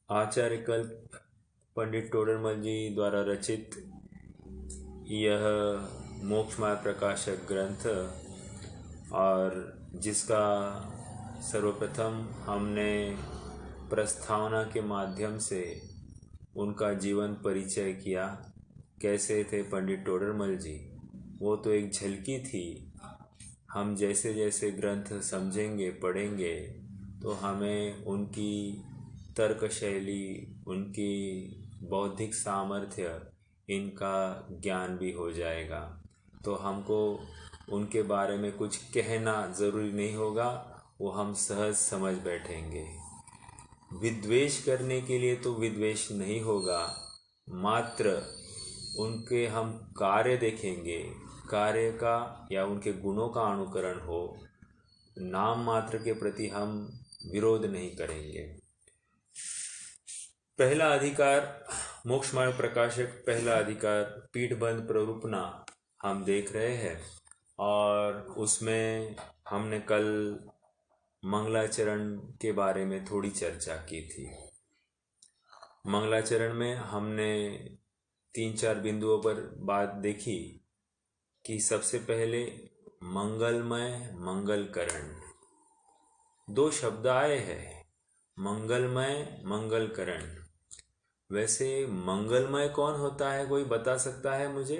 आचार्य कल्प पंडित टोडरमल जी द्वारा रचित यह मोक्षमार्ग प्रकाशक ग्रंथ और जिसका सर्वप्रथम हमने प्रस्तावना के माध्यम से उनका जीवन परिचय किया, कैसे थे पंडित टोडरमल जी, वो तो एक झलकी थी। हम जैसे जैसे ग्रंथ समझेंगे पढ़ेंगे तो हमें उनकी तर्क शैली, उनकी बौद्धिक सामर्थ्य, इनका ज्ञान भी हो जाएगा। तो हमको उनके बारे में कुछ कहना ज़रूरी नहीं होगा, वो हम सहज समझ बैठेंगे। विद्वेष करने के लिए तो विद्वेष नहीं होगा, मात्र उनके हम कार्य देखेंगे, कार्य का या उनके गुणों का अनुकरण हो, नाम मात्र के प्रति हम विरोध नहीं करेंगे। पहला अधिकार मोक्ष मार्ग प्रकाशक, पहला अधिकार पीठबंध प्ररूपना हम देख रहे हैं और उसमें हमने कल मंगलाचरण के बारे में थोड़ी चर्चा की थी। मंगलाचरण में हमने 3-4 बिंदुओं पर बात देखी कि सबसे पहले मंगलमय मंगलकरण, 2 शब्द आए हैं, मंगलमय मंगलकरण। वैसे मंगलमय कौन होता है, कोई बता सकता है मुझे?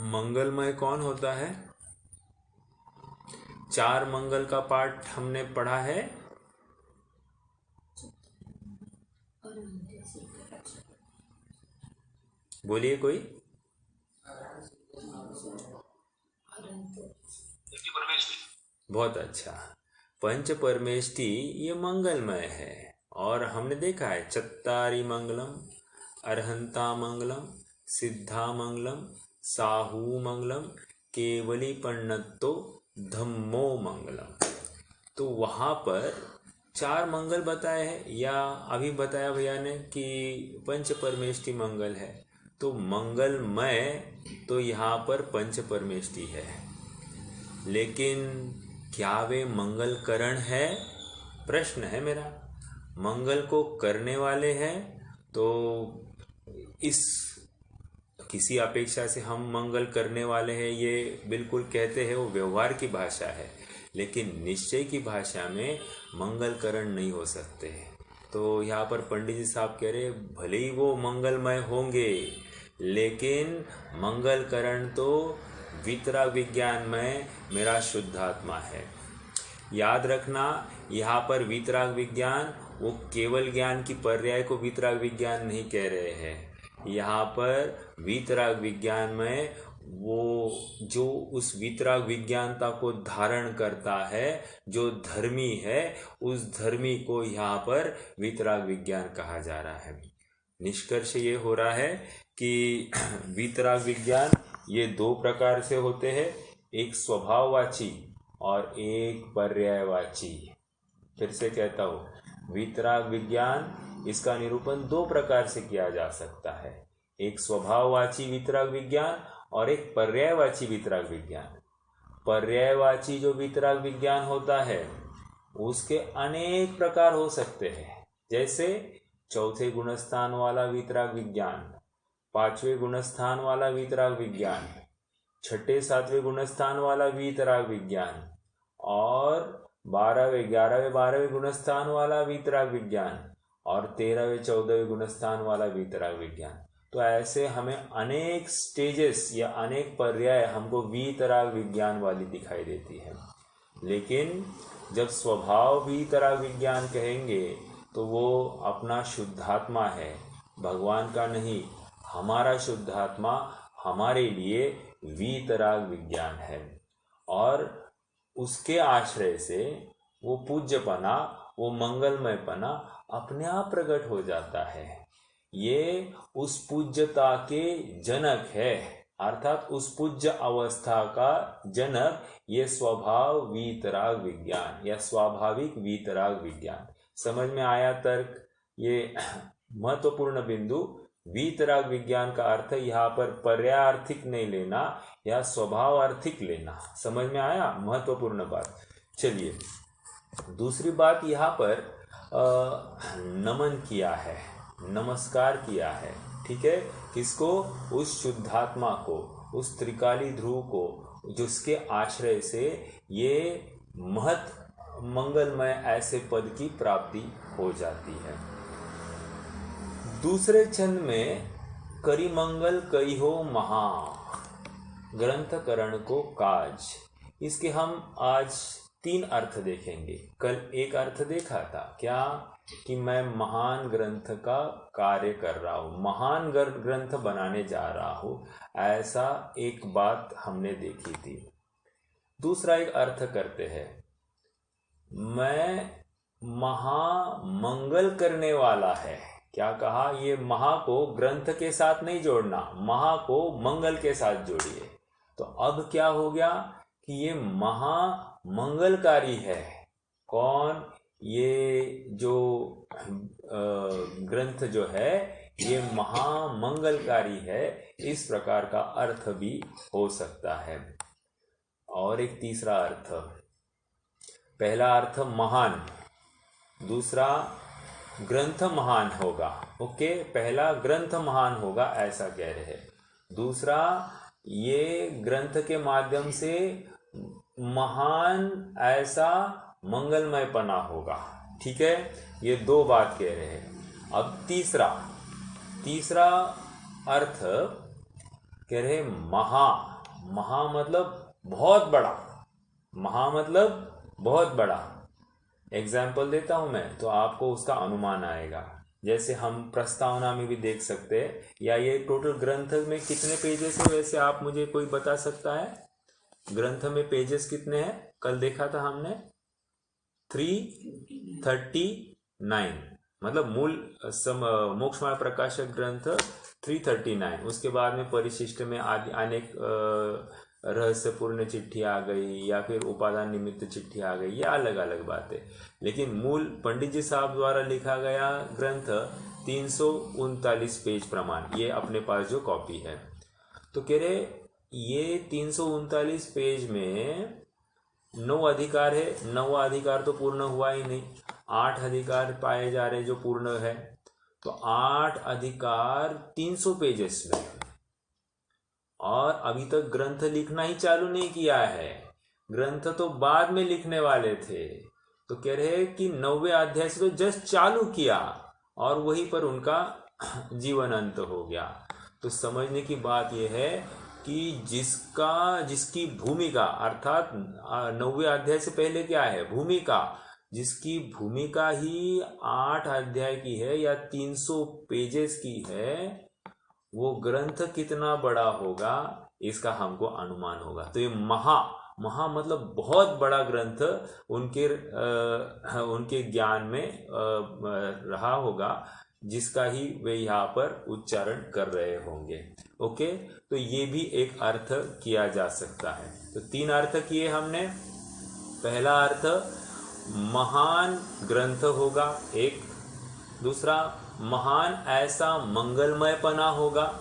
मंगलमय कौन होता है? 4 मंगल का पाठ हमने पढ़ा है। बोलिए कोई। बहुत अच्छा, पंच परमेष्टि ये मंगलमय है। और हमने देखा है चत्तारी मंगलम, अरहंता मंगलम, सिद्धा मंगलम, साहू मंगलम, केवली पन्नतो धम्मो मंगलम। तो वहाँ पर 4 मंगल बताए हैं, या अभी बताया भैया ने कि पंच परमेष्टि मंगल है। तो मंगलमय तो यहाँ पर पंच परमेष्टि है, लेकिन क्या वे मंगलकरण है, प्रश्न है मेरा। मंगल को करने वाले हैं तो इस किसी अपेक्षा से हम मंगल करने वाले हैं, ये बिल्कुल कहते हैं, वो व्यवहार की भाषा है, लेकिन निश्चय की भाषा में मंगलकरण नहीं हो सकते। तो यहाँ पर पंडित जी साहब कह रहे भले ही वो मंगलमय होंगे, लेकिन मंगलकरण तो वितराग विज्ञानमय मेरा शुद्धात्मा है। याद रखना, यहाँ पर वितराग विज्ञान वो केवल ज्ञान की पर्याय को वितराग विज्ञान नहीं कह रहे हैं। यहाँ पर वितराग विज्ञान में वो जो उस वितराग विज्ञानता को धारण करता है, जो धर्मी है, उस धर्मी को यहाँ पर वितराग विज्ञान कहा जा रहा है। निष्कर्ष ये हो रहा है कि वितराग विज्ञान ये 2 प्रकार से होते हैं, एक स्वभाववाची और एक पर्यायवाची। फिर से कहता हूँ, वितराग विज्ञान इसका निरूपण 2 प्रकार से किया जा सकता है, एक स्वभाववाची वितराग विज्ञान और एक पर्यायवाची वितराग विज्ञान। पर्यायवाची जो वितराग विज्ञान होता है उसके अनेक प्रकार हो सकते हैं, जैसे 4थे गुणस्थान वाला वितराग विज्ञान, 5वें गुणस्थान वाला वितराग विज्ञान, 6ठे 7वें गुणस्थान वाला वितराग विज्ञान और 12वें 11वें 12वें गुणस्थान वाला वितराग विज्ञान और 13वें 14वें गुणस्थान वाला वितराग विज्ञान। तो ऐसे हमें अनेक स्टेजेस या अनेक पर्याय हमको वितराग विज्ञान वाली दिखाई देती है। लेकिन जब स्वभाव वितराग विज्ञान कहेंगे तो वो अपना शुद्धात्मा है, भगवान का नहीं। हमारा शुद्धात्मा हमारे लिए वितराग विज्ञान है और उसके आश्रय से वो पूज्यपना, वो मंगलमयपना अपने आप प्रकट हो जाता है। ये उस पूज्यता के जनक है, अर्थात उस पूज्य अवस्था का जनक ये स्वभाव वितराग विज्ञान या स्वाभाविक वितराग विज्ञान। समझ में आया तर्क? ये महत्वपूर्ण बिंदु। वितराग विज्ञान का अर्थ यहाँ पर पर्यायार्थिक नहीं लेना या स्वभावार्थिक लेना। समझ में आया? महत्वपूर्ण बात। चलिए, दूसरी बात, यहाँ पर नमन किया है, नमस्कार किया है। ठीक है, किसको? उस शुद्धात्मा को, उस त्रिकाली ध्रुव को, जिसके आश्रय से ये महत मंगलमय ऐसे पद की प्राप्ति हो जाती है। दूसरे छंद में करी मंगल कई हो महा, ग्रंथकरण को काज। इसके हम आज 3 अर्थ देखेंगे। कल एक अर्थ देखा था क्या, कि मैं महान ग्रंथ का कार्य कर रहा हूँ, महान ग्रंथ बनाने जा रहा हूँ, ऐसा एक बात हमने देखी थी। दूसरा एक अर्थ करते हैं, मैं महामंगल करने वाला है। क्या कहा? ये महा को ग्रंथ के साथ नहीं जोड़ना, महा को मंगल के साथ जोड़िए। तो अब क्या हो गया कि ये महामंगलकारी है। कौन? ये जो ग्रंथ जो है ये महामंगलकारी है। इस प्रकार का अर्थ भी हो सकता है। और एक तीसरा अर्थ, पहला अर्थ महान, दूसरा ग्रंथ महान होगा। ओके, पहला ग्रंथ महान होगा ऐसा कह रहे हैं। दूसरा, ये ग्रंथ के माध्यम से महान ऐसा मंगलमय पना होगा। ठीक है, ये 2 बात कह रहे हैं। अब तीसरा अर्थ कह रहे महा। महा मतलब बहुत बड़ा, महा मतलब बहुत बड़ा। एग्जाम्पल देता हूं मैं, तो आपको उसका अनुमान आएगा। जैसे हम प्रस्तावना में भी देख सकते हैं, या ये टोटल ग्रंथ में कितने पेजेस है, वैसे आप मुझे कोई बता सकता है? ग्रंथ में पेजेस कितने हैं? कल देखा था हमने 339, मतलब मूल मोक्षमाया प्रकाशक ग्रंथ 339। उसके बाद में परिशिष्ट में आदि अनेक रहस्यपूर्ण चिट्ठी आ गई, या फिर उपादान निमित्त चिट्ठी आ गई, ये अलग अलग बात है। लेकिन मूल पंडित जी साहब द्वारा लिखा गया ग्रंथ 339 पेज प्रमाण, ये अपने पास जो कॉपी है। तो कह रहे ये 339 पेज में 9 अधिकार है। 9वां अधिकार तो पूर्ण हुआ ही नहीं, 8 अधिकार पाए जा रहे जो पूर्ण है। तो 8 अधिकार 300 पेजेस में, और अभी तक ग्रंथ लिखना ही चालू नहीं किया है, ग्रंथ तो बाद में लिखने वाले थे। तो कह रहे कि 9वें अध्याय से तो जस्ट चालू किया और वहीं पर उनका जीवन अंत हो गया। तो समझने की बात यह है कि जिसकी भूमिका, अर्थात 9वें अध्याय से पहले क्या है? भूमिका। जिसकी भूमिका ही 8 अध्याय की है या 300 पेजेस की है, वो ग्रंथ कितना बड़ा होगा इसका हमको अनुमान होगा। तो ये महा मतलब बहुत बड़ा ग्रंथ उनके ज्ञान में रहा होगा, जिसका ही वे यहाँ पर उच्चारण कर रहे होंगे। ओके, तो ये भी एक अर्थ किया जा सकता है। तो 3 अर्थ किए हमने। पहला अर्थ महान ग्रंथ होगा एक, दूसरा महान ऐसा मंगलमय पना होगा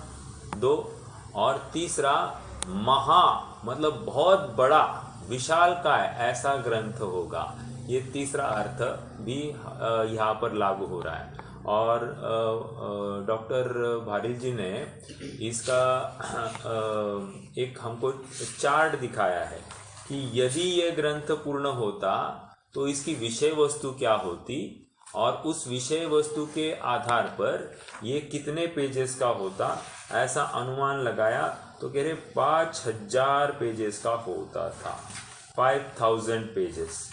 2, और तीसरा महा मतलब बहुत बड़ा विशालकाय ऐसा ग्रंथ होगा। ये तीसरा अर्थ भी यहाँ पर लागू हो रहा है। और डॉक्टर भारिल जी ने इसका एक हमको चार्ट दिखाया है कि यदि ये ग्रंथ पूर्ण होता तो इसकी विषय वस्तु क्या होती, और उस विषय वस्तु के आधार पर ये कितने पेजेस का होता, ऐसा अनुमान लगाया। तो कह रहे 5000 पेजेस का होता था। 5000 पेजेस।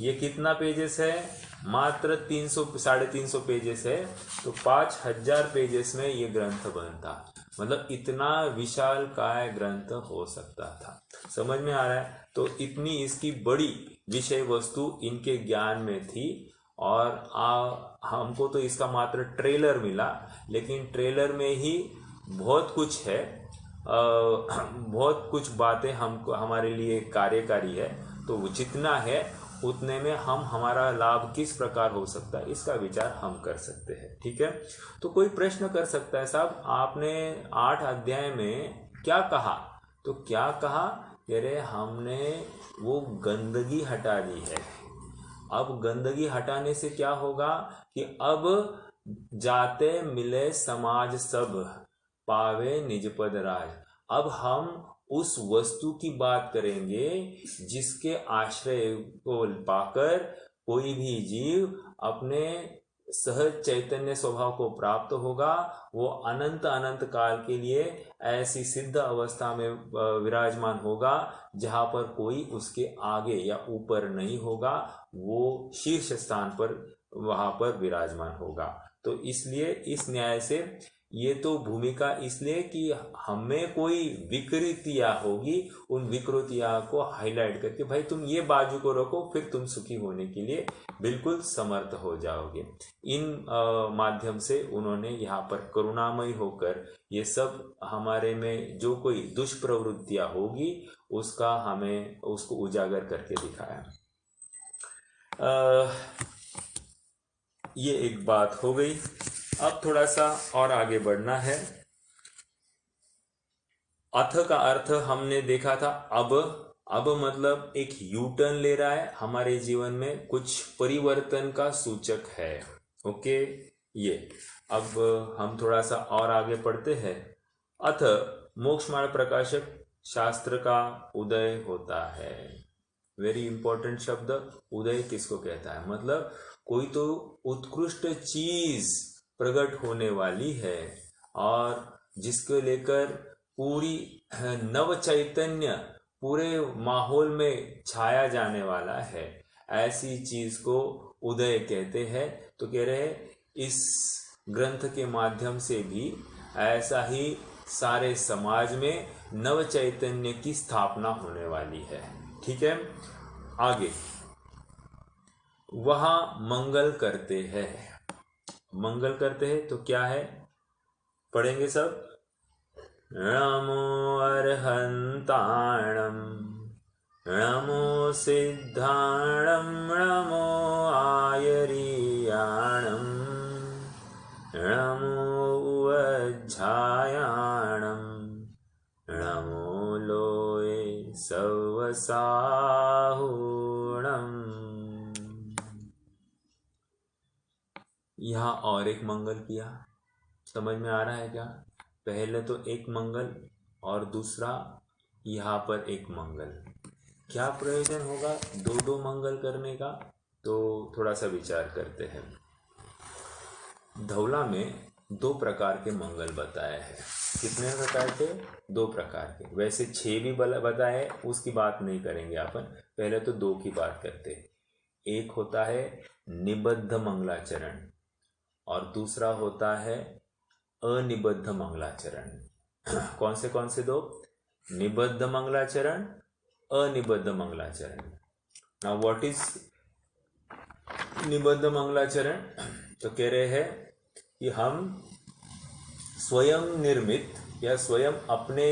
ये कितना पेजेस है? मात्र 300-350 पेजेस है। तो 5000 पेजेस में ये ग्रंथ बनता, मतलब इतना विशाल काय ग्रंथ हो सकता था। समझ में आ रहा है? तो इतनी इसकी बड़ी विषय वस्तु इनके ज्ञान में थी। और हमको तो इसका मात्र ट्रेलर मिला, लेकिन ट्रेलर में ही बहुत कुछ है, बहुत कुछ बातें हमको हमारे लिए कार्यकारी है। तो जितना है उतने में हमारा लाभ किस प्रकार हो सकता है इसका विचार हम कर सकते हैं। ठीक है, तो कोई प्रश्न कर सकता है, साहब आपने 8 अध्याय में क्या कहा? तो क्या कह रहे हमने वो गंदगी हटा दी है। अब गंदगी हटाने से क्या होगा कि अब जाते मिले समाज सब, पावे निज पद राज। अब हम उस वस्तु की बात करेंगे जिसके आश्रय को पाकर कोई भी जीव अपने सहज चैतन्य स्वभाव को प्राप्त होगा। वो अनंत अनंत काल के लिए ऐसी सिद्ध अवस्था में विराजमान होगा जहां पर कोई उसके आगे या ऊपर नहीं होगा, वो शीर्ष स्थान पर वहां पर विराजमान होगा। तो इसलिए इस न्याय से ये तो भूमिका इसलिए कि हमें कोई विकृतियां होगी, उन विकृतियां को हाईलाइट करके भाई तुम ये बाजू को रखो, फिर तुम सुखी होने के लिए बिल्कुल समर्थ हो जाओगे। इन माध्यम से उन्होंने यहाँ पर करुणामयी होकर ये सब हमारे में जो कोई दुष्प्रवृत्तियां होगी उसका हमें उसको उजागर करके दिखाया। ये एक बात हो गई। अब थोड़ा सा और आगे बढ़ना है। अथ का अर्थ हमने देखा था अब मतलब एक यू टर्न ले रहा है, हमारे जीवन में कुछ परिवर्तन का सूचक है। ओके, ये अब हम थोड़ा सा और आगे पढ़ते हैं। अथ मोक्ष मार्ग प्रकाशक शास्त्र का उदय होता है। वेरी इंपॉर्टेंट शब्द, उदय किसको कहता है? मतलब कोई तो उत्कृष्ट चीज प्रकट होने वाली है और जिसको लेकर पूरी नव चैतन्य पूरे माहौल में छाया जाने वाला है, ऐसी चीज को उदय कहते हैं। तो कह रहे हैं इस ग्रंथ के माध्यम से भी ऐसा ही सारे समाज में नव चैतन्य की स्थापना होने वाली है। ठीक है, आगे वहां मंगल करते हैं। मंगल करते हैं तो क्या है, पढ़ेंगे सब। नमो अर्हंताणम, नमो सिद्धाणम, नमो आयरियाणम, नमो वज्झायाणम, नमो लोये सवसाहुणम। यहाँ और एक मंगल किया, समझ में आ रहा है क्या? पहले तो एक मंगल और दूसरा यहाँ पर एक मंगल। क्या प्रयोजन होगा दो दो मंगल करने का? तो थोड़ा सा विचार करते हैं। धौला में दो प्रकार के मंगल बताए हैं। कितने प्रकार के? दो प्रकार के। वैसे 6 भी बताए, उसकी बात नहीं करेंगे अपन, पहले तो दो की बात करते हैं। एक होता है निबद्ध मंगलाचरण और दूसरा होता है अनिबद्ध मंगलाचरण। कौन से दो? निबद्ध मंगलाचरण, अनिबद्ध मंगलाचरण। नाउ व्हाट इज निबद्ध मंगलाचरण? तो कह रहे हैं कि हम स्वयं निर्मित या स्वयं अपने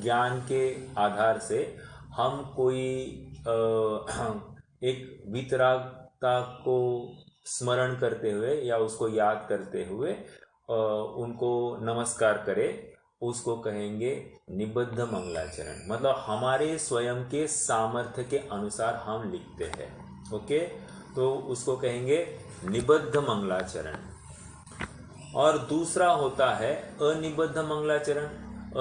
ज्ञान के आधार से हम कोई एक वितरागता को स्मरण करते हुए या उसको याद करते हुए उनको नमस्कार करें, उसको कहेंगे निबद्ध मंगलाचरण। मतलब हमारे स्वयं के सामर्थ्य के अनुसार हम लिखते हैं। ओके, तो उसको कहेंगे निबद्ध मंगलाचरण। और दूसरा होता है अनिबद्ध मंगलाचरण।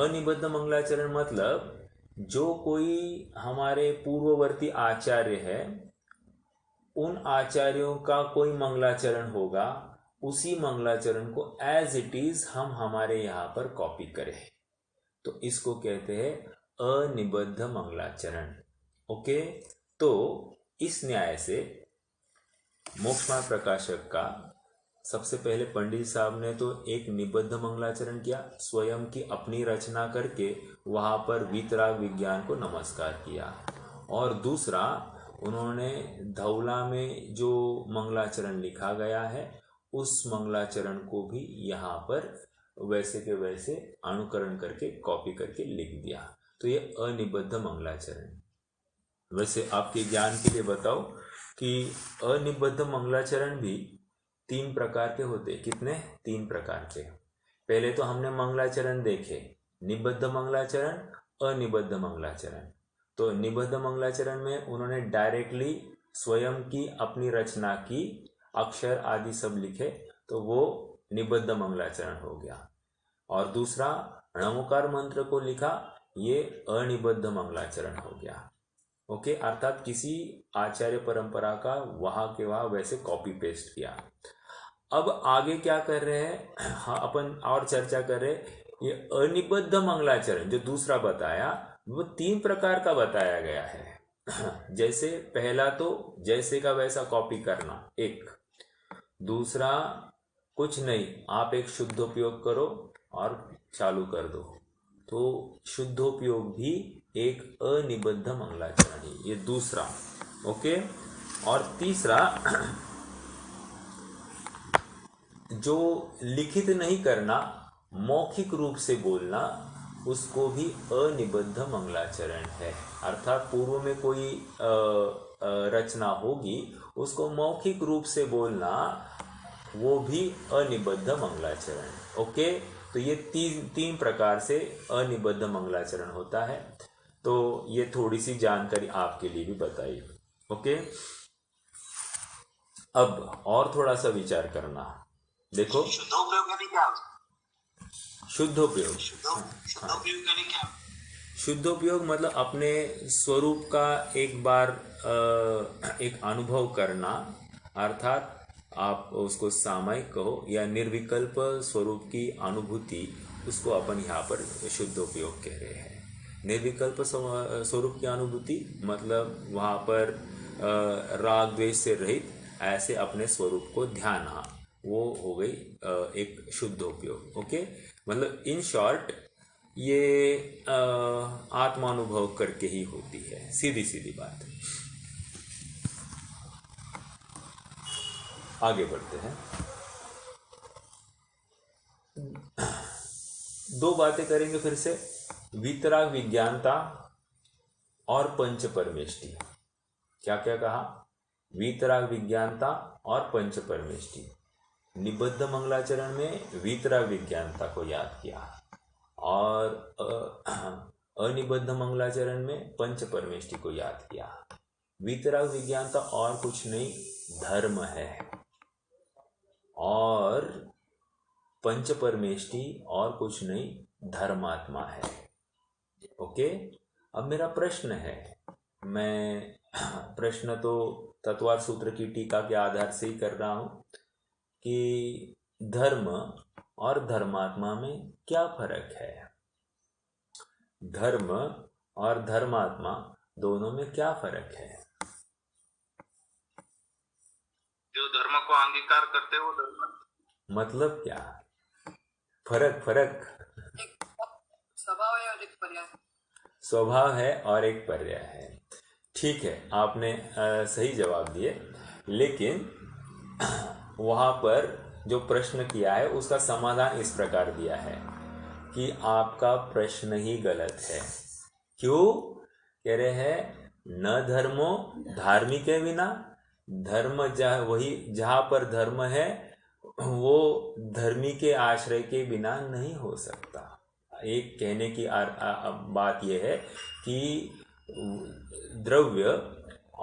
अनिबद्ध मंगलाचरण मतलब जो कोई हमारे पूर्ववर्ती आचार्य है, उन आचार्यों का कोई मंगलाचरण होगा, उसी मंगलाचरण को एज इट इज हम हमारे यहाँ पर कॉपी करें, तो इसको कहते हैं अनिबद्ध मंगलाचरण। ओके, तो इस न्याय से मोक्ष मार्ग प्रकाशक का सबसे पहले पंडित साहब ने तो एक निबद्ध मंगलाचरण किया, स्वयं की अपनी रचना करके वहां पर वीतराग विज्ञान को नमस्कार किया। और दूसरा उन्होंने धौला में जो मंगलाचरण लिखा गया है उस मंगलाचरण को भी यहाँ पर वैसे के वैसे अनुकरण करके कॉपी करके लिख दिया। तो ये अनिबद्ध मंगलाचरण। वैसे आपके ज्ञान के लिए बताओ कि अनिबद्ध मंगलाचरण भी 3 प्रकार के होते। कितने? 3 प्रकार के। पहले तो हमने मंगलाचरण देखे, निबद्ध मंगलाचरण, अनिबद्ध मंगलाचरण। तो निबद्ध मंगलाचरण में उन्होंने डायरेक्टली स्वयं की अपनी रचना की अक्षर आदि सब लिखे तो वो निबद्ध मंगलाचरण हो गया। और दूसरा णमोकार मंत्र को लिखा, ये अनिबद्ध मंगलाचरण हो गया। ओके, अर्थात किसी आचार्य परंपरा का वहां के वहां वैसे कॉपी पेस्ट किया। अब आगे क्या कर रहे हैं, हाँ, अपन और चर्चा कर रहे हैं। ये अनिबद्ध मंगलाचरण जो दूसरा बताया वो 3 प्रकार का बताया गया है। जैसे पहला तो जैसे का वैसा कॉपी करना, एक। दूसरा, कुछ नहीं, आप एक शुद्धोपयोग करो और चालू कर दो, तो शुद्धोपयोग भी एक अनिबद्ध मंगलाचरण है, ये दूसरा। ओके, और तीसरा जो लिखित नहीं करना, मौखिक रूप से बोलना, उसको भी अनिबद्ध मंगलाचरण है। अर्थात पूर्व में कोई रचना होगी, उसको मौखिक रूप से बोलना, वो भी अनिबद्ध मंगलाचरण। ओके, तो ये तीन प्रकार से अनिबद्ध मंगलाचरण होता है। तो ये थोड़ी सी जानकारी आपके लिए भी बताई। ओके, अब और थोड़ा सा विचार करना। देखो, शुद्धोपयोग यानी क्या? शुद्धोपयोग, शुद्धोपयोग यानी क्या? शुद्धोपयोग मतलब अपने स्वरूप का एक बार एक अनुभव करना, अर्थात आप उसको सामायिक कहो या निर्विकल्प स्वरूप की अनुभूति, उसको अपन यहाँ पर शुद्धोपयोग कह रहे हैं। निर्विकल्प स्वरूप की अनुभूति मतलब वहाँ पर राग द्वेष से रहित ऐसे अपने स्वरूप को ध्याना, वो हो गई एक शुद्धोपयोग। ओके, मतलब इन शॉर्ट ये आत्मानुभव करके ही होती है, सीधी सीधी बात। आगे बढ़ते हैं। 2 बातें करेंगे फिर से, वीतराग विज्ञानता और पंच परमेष्टि। क्या क्या कहा? वीतराग विज्ञानता और पंच परमेष्टि। निबद्ध मंगलाचरण में वीतराग विज्ञानता को याद किया और अनिबद्ध मंगलाचरण में पंच परमेष्टि को याद किया। वीतराग विज्ञानता और कुछ नहीं, धर्म है, और पंच परमेष्टि और कुछ नहीं, धर्मात्मा है। ओके, अब मेरा प्रश्न है, मैं प्रश्न तो तत्वार सूत्र की टीका के आधार से ही कर रहा हूं कि धर्म और धर्मात्मा में क्या फर्क है? धर्म और धर्मात्मा दोनों में क्या फर्क है? जो धर्म को अंगीकार करते वो धर्म, मतलब क्या फर्क? स्वभाव है और एक पर्याय, स्वभाव है और एक पर्याय है। ठीक है, आपने सही जवाब दिए, लेकिन वहाँ पर जो प्रश्न किया है उसका समाधान इस प्रकार दिया है कि आपका प्रश्न ही गलत है। क्यों? कह रहे हैं न धर्मो धार्मिक है बिना, धर्म जहाँ पर धर्म है वो धर्मी के आश्रय के बिना नहीं हो सकता। एक कहने की बात यह है कि द्रव्य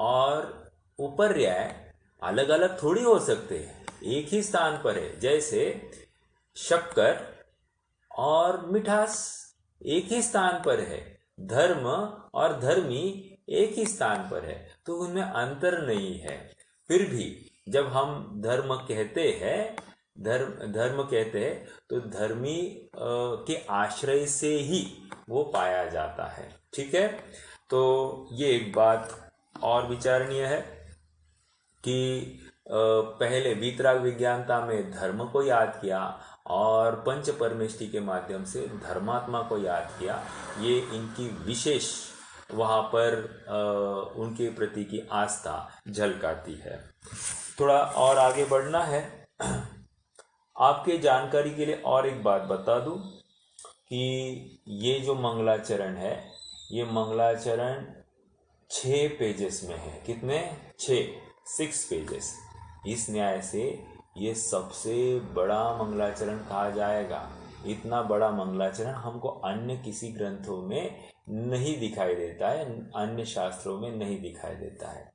और उपर्याय अलग अलग थोड़ी हो सकते हैं, एक ही स्थान पर है। जैसे शक्कर और मिठास एक ही स्थान पर है, धर्म और धर्मी एक ही स्थान पर है, तो उनमें अंतर नहीं है। फिर भी जब हम धर्म कहते हैं तो धर्मी के आश्रय से ही वो पाया जाता है। ठीक है, तो ये एक बात और विचारणीय है कि पहले वीतराग विज्ञानता में धर्म को याद किया और पंच परमेष्टि के माध्यम से धर्मात्मा को याद किया। ये इनकी विशेष वहाँ पर उनके प्रति की आस्था झलकाती है। थोड़ा और आगे बढ़ना है। आपके जानकारी के लिए और एक बात बता दूं कि ये जो मंगलाचरण है, ये मंगलाचरण 6 पेजेस में है। कितने? 6 पेजेस। इस न्याय से ये सबसे बड़ा मंगलाचरण कहा जाएगा। इतना बड़ा मंगलाचरण हमको अन्य किसी ग्रंथों में नहीं दिखाई देता है, अन्य शास्त्रों में नहीं दिखाई देता है।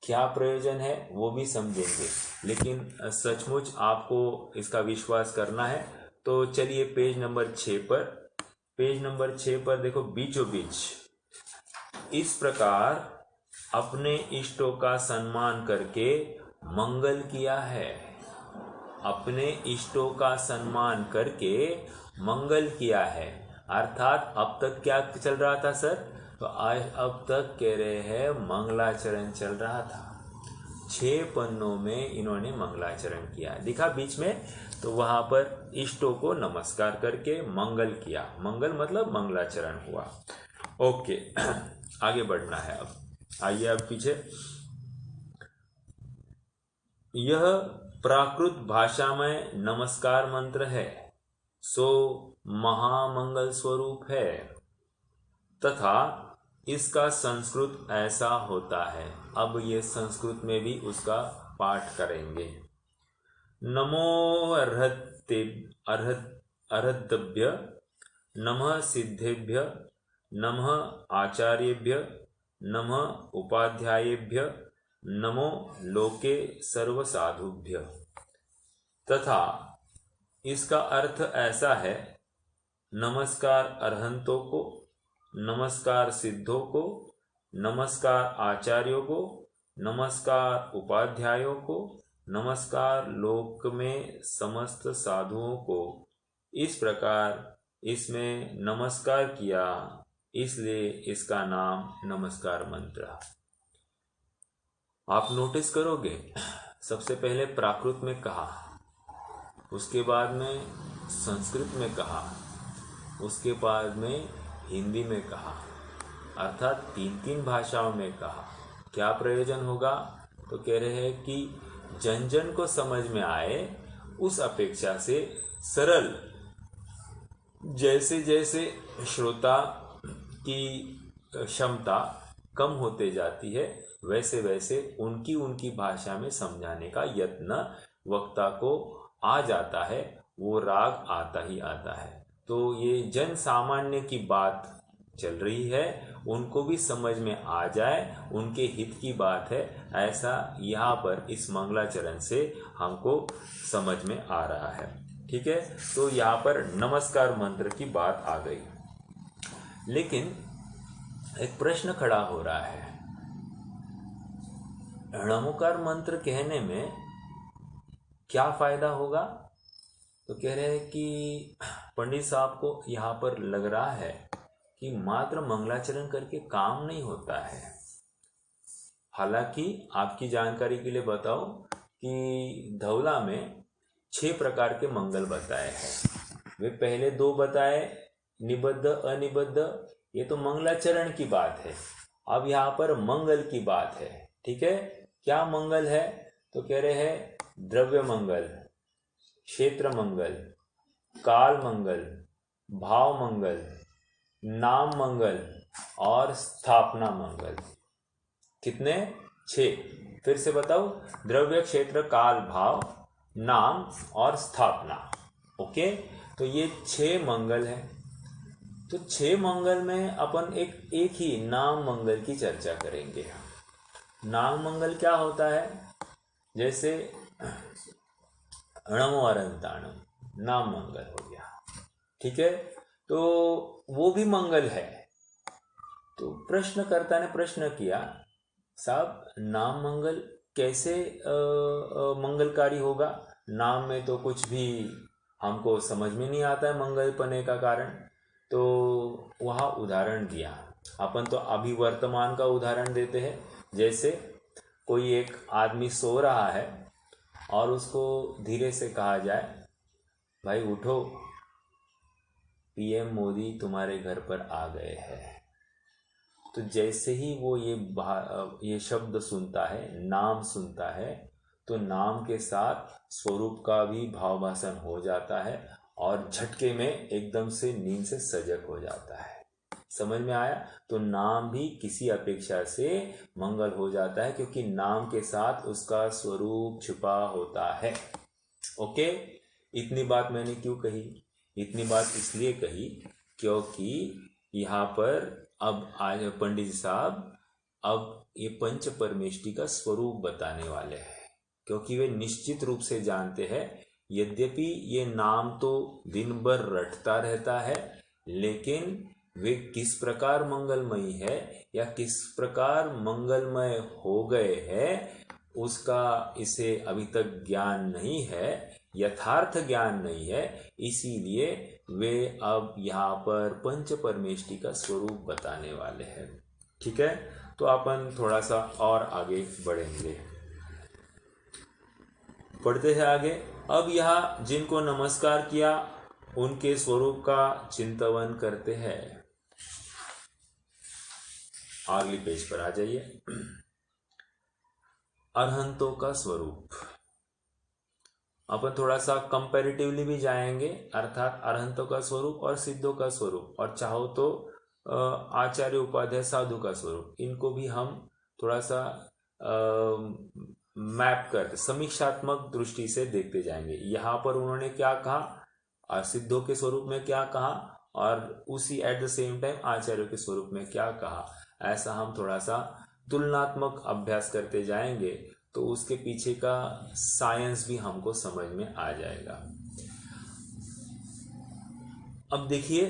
क्या प्रयोजन है वो भी समझेंगे, लेकिन सचमुच आपको इसका विश्वास करना है। तो चलिए पेज नंबर 6 पर देखो, बीचों बीच इस प्रकार अपने इष्टों का सम्मान करके मंगल किया है। अपने इष्टों का सम्मान करके मंगल किया है, अर्थात अब तक क्या चल रहा था सर? तो आज अब तक कह रहे हैं मंगलाचरण चल रहा था। 6 पन्नों में इन्होंने मंगलाचरण किया, दिखा बीच में। तो वहां पर इष्टों को नमस्कार करके मंगल किया, मंगल मतलब मंगलाचरण हुआ। ओके आगे बढ़ना है अब, आइए अब पीछे। यह प्राकृत भाषा में नमस्कार मंत्र है, सो महामंगल स्वरूप है, तथा इसका संस्कृत ऐसा होता है। अब ये संस्कृत में भी उसका पाठ करेंगे। नमो अर्हद्भ्य, नमः सिद्धेभ्य, नमः आचार्येभ्य, नमः उपाध्यायेभ्य, नमो लोके सर्वसाधुभ्य। तथा इसका अर्थ ऐसा है, नमस्कार अरहंतों को, नमस्कार सिद्धों को, नमस्कार आचार्यों को, नमस्कार उपाध्यायों को, नमस्कार लोक में समस्त साधुओं को। इस प्रकार इसमें नमस्कार किया, इसलिए इसका नाम नमस्कार मंत्र। आप नोटिस करोगे, सबसे पहले प्राकृत में कहा, उसके बाद में संस्कृत में कहा, उसके बाद में हिंदी में कहा, अर्थात 3 भाषाओं में कहा। क्या प्रयोजन होगा? तो कह रहे हैं कि जन जन को समझ में आए, उस अपेक्षा से सरल। जैसे जैसे श्रोता की क्षमता कम होते जाती है, वैसे वैसे उनकी भाषा में समझाने का यत्न वक्ता को आ जाता है, वो राग आता ही आता है। तो ये जन सामान्य की बात चल रही है, उनको भी समझ में आ जाए, उनके हित की बात है, ऐसा यहाँ पर इस मंगलाचरण से हमको समझ में आ रहा है। ठीक है, तो यहाँ पर नमस्कार मंत्र की बात आ गई। लेकिन एक प्रश्न खड़ा हो रहा है, नमोकार मंत्र कहने में क्या फायदा होगा? तो कह रहे हैं कि पंडित साहब को यहाँ पर लग रहा है कि मात्र मंगलाचरण करके काम नहीं होता है। हालांकि आपकी जानकारी के लिए बताओ कि धौला में 6 प्रकार के मंगल बताए हैं। वे पहले 2 बताए, निबद्ध अनिबद्ध, ये तो मंगलाचरण की बात है। अब यहाँ पर मंगल की बात है। ठीक है, क्या मंगल है? तो कह रहे हैं द्रव्य मंगल, क्षेत्र मंगल, काल मंगल, भाव मंगल, नाम मंगल और स्थापना मंगल। कितने? 6। फिर से बताओ, द्रव्य, क्षेत्र, काल, भाव, नाम और स्थापना। ओके, तो ये 6 मंगल है। तो 6 मंगल में अपन एक ही नाम मंगल की चर्चा करेंगे। नाम मंगल क्या होता है? जैसे अणमो अरंताणम नाम मंगल हो गया। ठीक है, तो वो भी मंगल है। तो प्रश्नकर्ता ने प्रश्न किया, साहब नाम मंगल कैसे मंगलकारी होगा? नाम में तो कुछ भी हमको समझ में नहीं आता है मंगल पने का कारण। तो वहाँ उदाहरण दिया। अपन तो अभी वर्तमान का उदाहरण देते हैं। जैसे कोई एक आदमी सो रहा है और उसको धीरे से कहा जाए, भाई उठो, पीएम मोदी तुम्हारे घर पर आ गए हैं। तो जैसे ही वो ये शब्द सुनता है, नाम सुनता है, तो नाम के साथ स्वरूप का भी भावभाषण हो जाता है और झटके में एकदम से नींद से सजग हो जाता है। समझ में आया? तो नाम भी किसी अपेक्षा से मंगल हो जाता है, क्योंकि नाम के साथ उसका स्वरूप छुपा होता है। ओके, इतनी बात मैंने क्यों कही? इतनी बात इसलिए कही क्योंकि यहाँ पर अब आज पंडित साहब अब ये पंच परमेष्टि का स्वरूप बताने वाले हैं, क्योंकि वे निश्चित रूप से जानते हैं यद्यपि ये नाम तो दिन भर रटता रहता है, लेकिन वे किस प्रकार मंगलमयी है या किस प्रकार मंगलमय हो गए हैं उसका इसे अभी तक ज्ञान नहीं है, यथार्थ ज्ञान नहीं है। इसीलिए वे अब यहाँ पर पंच परमेष्टि का स्वरूप बताने वाले हैं। ठीक है, तो अपन थोड़ा सा और आगे बढ़ेंगे, पढ़ते हैं आगे। अब यहाँ जिनको नमस्कार किया उनके स्वरूप का चिंतन करते हैं। अगली पेज पर आ जाइए। अरहंतों का स्वरूप अपन थोड़ा सा कंपैरेटिवली भी जाएंगे, अर्थात अरहंतों का स्वरूप और सिद्धों का स्वरूप, और चाहो तो आचार्य उपाध्याय साधु का स्वरूप, इनको भी हम थोड़ा सा मैप करते समीक्षात्मक दृष्टि से देखते जाएंगे। यहाँ पर उन्होंने क्या कहा, सिद्धों के स्वरूप में क्या कहा, और उसी एट द सेम टाइम आचार्यों के स्वरूप में क्या कहा, ऐसा हम थोड़ा सा तुलनात्मक अभ्यास करते जाएंगे तो उसके पीछे का साइंस भी हमको समझ में आ जाएगा। अब देखिए,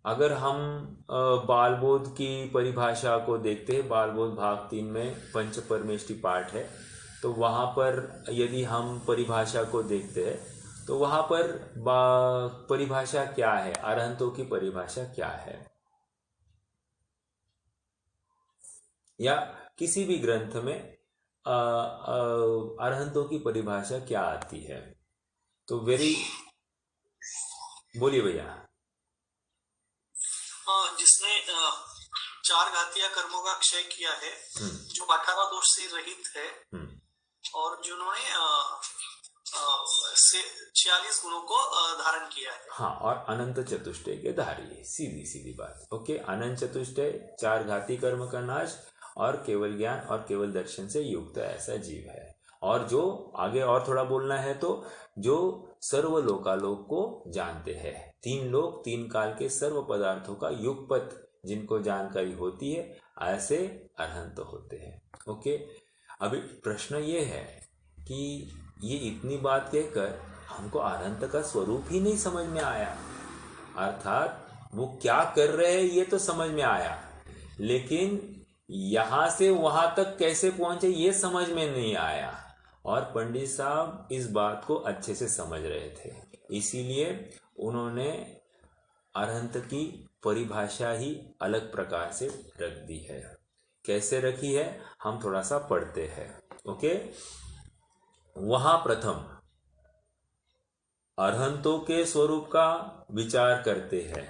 अगर हम बालबोध की परिभाषा को देखते हैं, बालबोध भाग 3 में पंच परमेष्टि पाठ है, तो वहाँ पर यदि हम परिभाषा को देखते हैं तो वहाँ पर परिभाषा क्या है, अरहंतों की परिभाषा क्या है, या किसी भी ग्रंथ में अरहंतों की परिभाषा क्या आती है। तो बोलिए भैया। जिसने 4 घातीय कर्मों का क्षय किया है, जो 18 दोष से रहित है, और जिन्होंने 46 गुणों को धारण किया है। हाँ, और अनंत चतुष्टय के धारी है, सीधी सीधी बात। ओके, अनंत चतुष्टय 4 घाती कर्म का नाश और केवल ज्ञान और केवल दर्शन से युक्त ऐसा जीव है। और जो आगे और थोड़ा बोलना है तो जो सर्वलोकालोक को जानते हैं, 3 लोक 3 काल के सर्व पदार्थों का युगपत जिनको जानकारी होती है, ऐसे अरहंत होते हैं। ओके, अभी प्रश्न ये है कि ये इतनी बात कहकर हमको अरहंत का स्वरूप ही नहीं समझ में आया, अर्थात वो क्या कर रहे हैं ये तो समझ में आया, लेकिन यहां से वहां तक कैसे पहुंचे ये समझ में नहीं आया। और पंडित साहब इस बात को अच्छे से समझ रहे थे, इसीलिए उन्होंने अरहंत की परिभाषा ही अलग प्रकार से रख दी है। कैसे रखी है हम थोड़ा सा पढ़ते हैं। ओके, वहां प्रथम अरहंतों के स्वरूप का विचार करते हैं,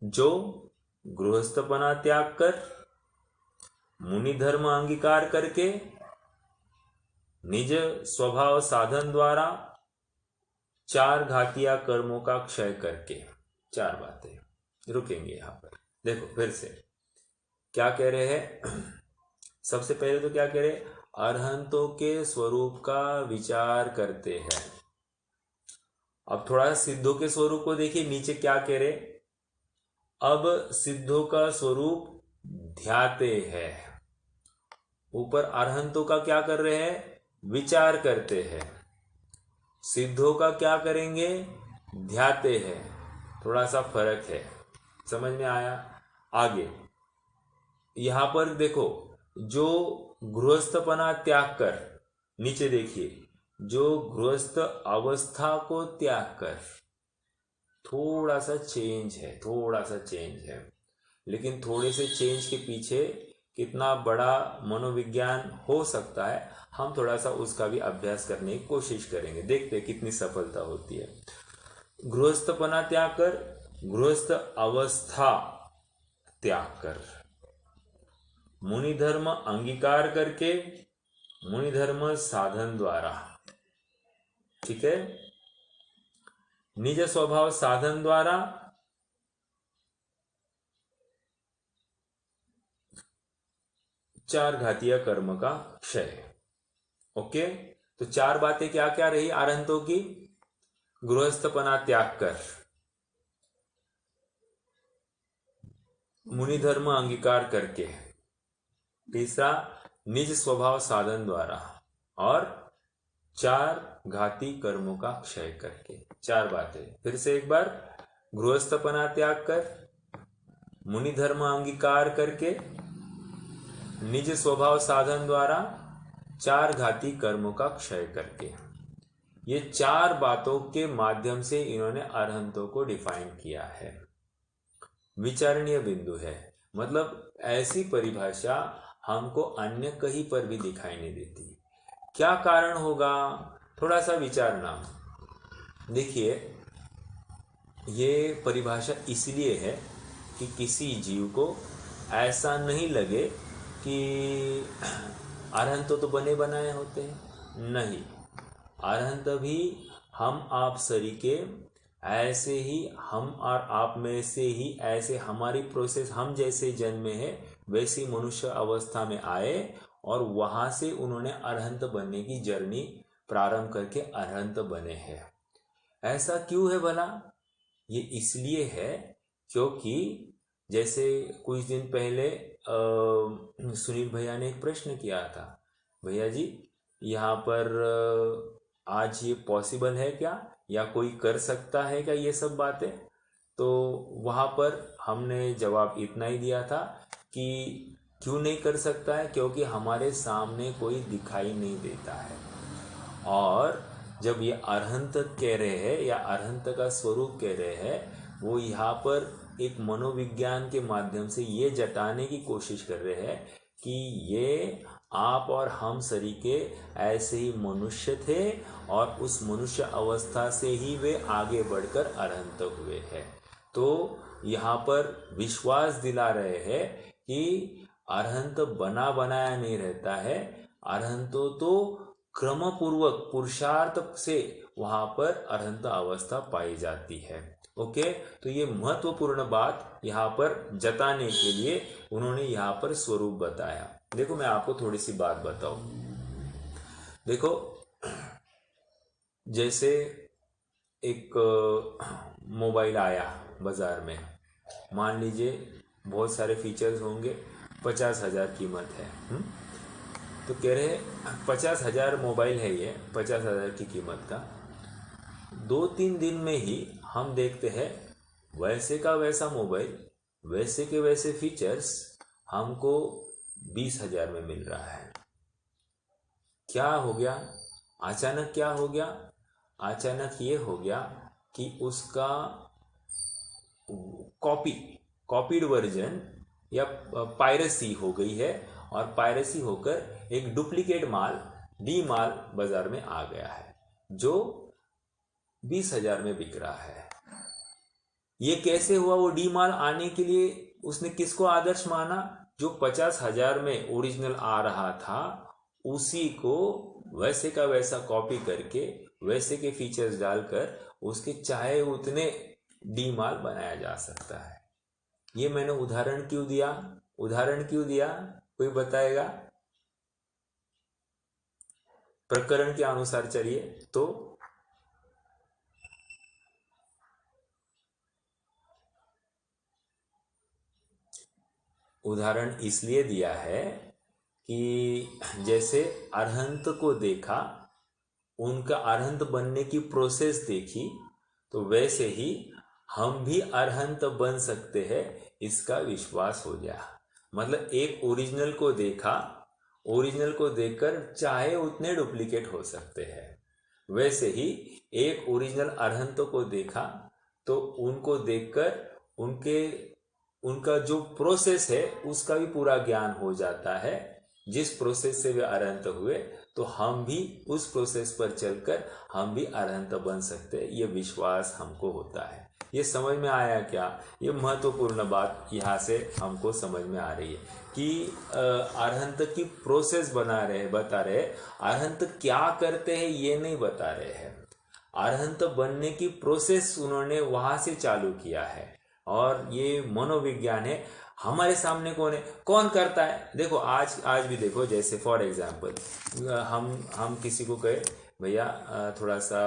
जो गृहस्थपना त्याग कर मुनि धर्म अंगीकार करके निज स्वभाव साधन द्वारा 4 घातिया कर्मों का क्षय करके। 4 बातें, रुकेंगे यहां पर। देखो फिर से क्या कह रहे हैं। सबसे पहले तो क्या कह रहे, अरहंतों के स्वरूप का विचार करते हैं। अब थोड़ा सिद्धों के स्वरूप को देखिए, नीचे क्या कह रहे, अब सिद्धों का स्वरूप ध्याते हैं। ऊपर अरहंतों का क्या कर रहे हैं, विचार करते हैं। सिद्धों का क्या करेंगे, ध्याते हैं। थोड़ा सा फर्क है, समझ में आया। आगे यहां पर देखो, जो गृहस्थपना त्याग कर, नीचे देखिए, जो गृहस्थ अवस्था को त्याग कर, थोड़ा सा चेंज है, थोड़ा सा चेंज है, लेकिन थोड़े से चेंज के पीछे कितना बड़ा मनोविज्ञान हो सकता है, हम थोड़ा सा उसका भी अभ्यास करने की कोशिश करेंगे, देखते हैं कितनी सफलता होती है। गृहस्थपना त्याग कर, गृहस्थ अवस्था त्याग कर, मुनि धर्म अंगीकार करके, मुनि धर्म साधन द्वारा, ठीक है, निज स्वभाव साधन द्वारा 4 घातीय कर्म का क्षय। ओके, तो 4 बातें क्या क्या रही अरहंतों की, गृहस्थपना त्याग कर, मुनि धर्म अंगीकार करके, तीसरा निज स्वभाव साधन द्वारा, और 4 घाती कर्मों का क्षय करके। 4 बातें फिर से एक बार। गृहस्थपना त्याग कर, मुनि धर्म अंगीकार करके, निज स्वभाव साधन द्वारा, 4 घाती कर्मों का क्षय करके। ये 4 बातों के माध्यम से इन्होंने अरहंतों को डिफाइन किया है। विचारणीय बिंदु है, मतलब ऐसी परिभाषा हमको अन्य कहीं पर भी दिखाई नहीं देती। क्या कारण होगा, थोड़ा सा विचारना। देखिए, ये परिभाषा इसलिए है कि किसी जीव को ऐसा नहीं लगे कि अरहंत तो बने बनाए होते हैं। नहीं, अरहंत भी हम आप सरीके ऐसे ही, हम और आप में से ही ऐसे हमारी प्रोसेस, हम जैसे जन्मे हैं वैसी मनुष्य अवस्था में आए और वहां से उन्होंने अरहंत बनने की जर्नी प्रारंभ करके अरहंत बने हैं। ऐसा क्यों है भला? ये इसलिए है क्योंकि जैसे कुछ दिन पहले सुनील भैया ने एक प्रश्न किया था, भैया जी यहाँ पर आज ये पॉसिबल है क्या, या कोई कर सकता है क्या ये सब बातें? तो वहाँ पर हमने जवाब इतना ही दिया था कि क्यों नहीं कर सकता है, क्योंकि हमारे सामने कोई दिखाई नहीं देता है। और जब ये अरहंत कह रहे हैं या अरहंत का स्वरूप कह रहे हैं, वो यहाँ पर एक मनोविज्ञान के माध्यम से ये जताने की कोशिश कर रहे हैं कि ये आप और हम सरीके ऐसे ही मनुष्य थे और उस मनुष्य अवस्था से ही वे आगे बढ़कर अरहंत हुए हैं। तो यहाँ पर विश्वास दिला रहे हैं कि अरहंत बना बनाया नहीं रहता है, अरहंत तो क्रमपूर्वक पुरुषार्थ से वहां पर अरहंत अवस्था पाई जाती है। ओके, तो ये महत्वपूर्ण बात यहाँ पर जताने के लिए उन्होंने यहाँ पर स्वरूप बताया। देखो, मैं आपको थोड़ी सी बात बताऊं। देखो, जैसे एक मोबाइल आया बाजार में, मान लीजिए बहुत सारे फीचर्स होंगे, 50,000 कीमत है। तो कह रहे 50,000 मोबाइल है, ये 50,000 की कीमत का। 2-3 दिन में ही हम देखते हैं वैसे का वैसा मोबाइल, वैसे के वैसे फीचर्स हमको 20,000 में मिल रहा है। क्या हो गया? अचानक क्या हो गया? अचानक ये हो गया कि उसका कॉपीड वर्जन या पायरेसी हो गई है, और पायरेसी होकर एक डुप्लीकेट माल, डी माल बाजार में आ गया है जो 20,000 में बिक रहा है। ये कैसे हुआ? वो डी माल आने के लिए उसने किसको आदर्श माना? जो 50,000 में ओरिजिनल आ रहा था उसी को वैसे का वैसा कॉपी करके वैसे के फीचर्स डालकर उसके चाहे उतने डी माल बनाया जा सकता है। ये मैंने उदाहरण क्यों दिया? कोई बताएगा? प्रकरण के अनुसार चलिए तो उदाहरण इसलिए दिया है कि जैसे अरहंत को देखा, उनका अरहंत बनने की प्रोसेस देखी, तो वैसे ही हम भी अरहंत बन सकते हैं, इसका विश्वास हो गया। मतलब एक ओरिजिनल को देखा, ओरिजिनल को देखकर चाहे उतने डुप्लीकेट हो सकते हैं। वैसे ही एक ओरिजिनल अरहंत को देखा तो उनको देखकर उनका जो प्रोसेस है उसका भी पूरा ज्ञान हो जाता है। जिस प्रोसेस से वे अरहंत हुए, तो हम भी उस प्रोसेस पर चलकर हम भी अरहंत बन सकते हैं, ये विश्वास हमको होता है। ये समझ में आया क्या? ये महत्वपूर्ण बात यहाँ से हमको समझ में आ रही है कि अरहंत की प्रोसेस बता रहे। अरहंत क्या करते हैं ये नहीं बता रहे हैं। अरहंत बनने की प्रोसेस उन्होंने वहां से चालू किया है, और ये मनोविज्ञान है। हमारे सामने कौन करता है? देखो, आज भी देखो, जैसे फॉर एग्जांपल हम किसी को कहे भैया थोड़ा सा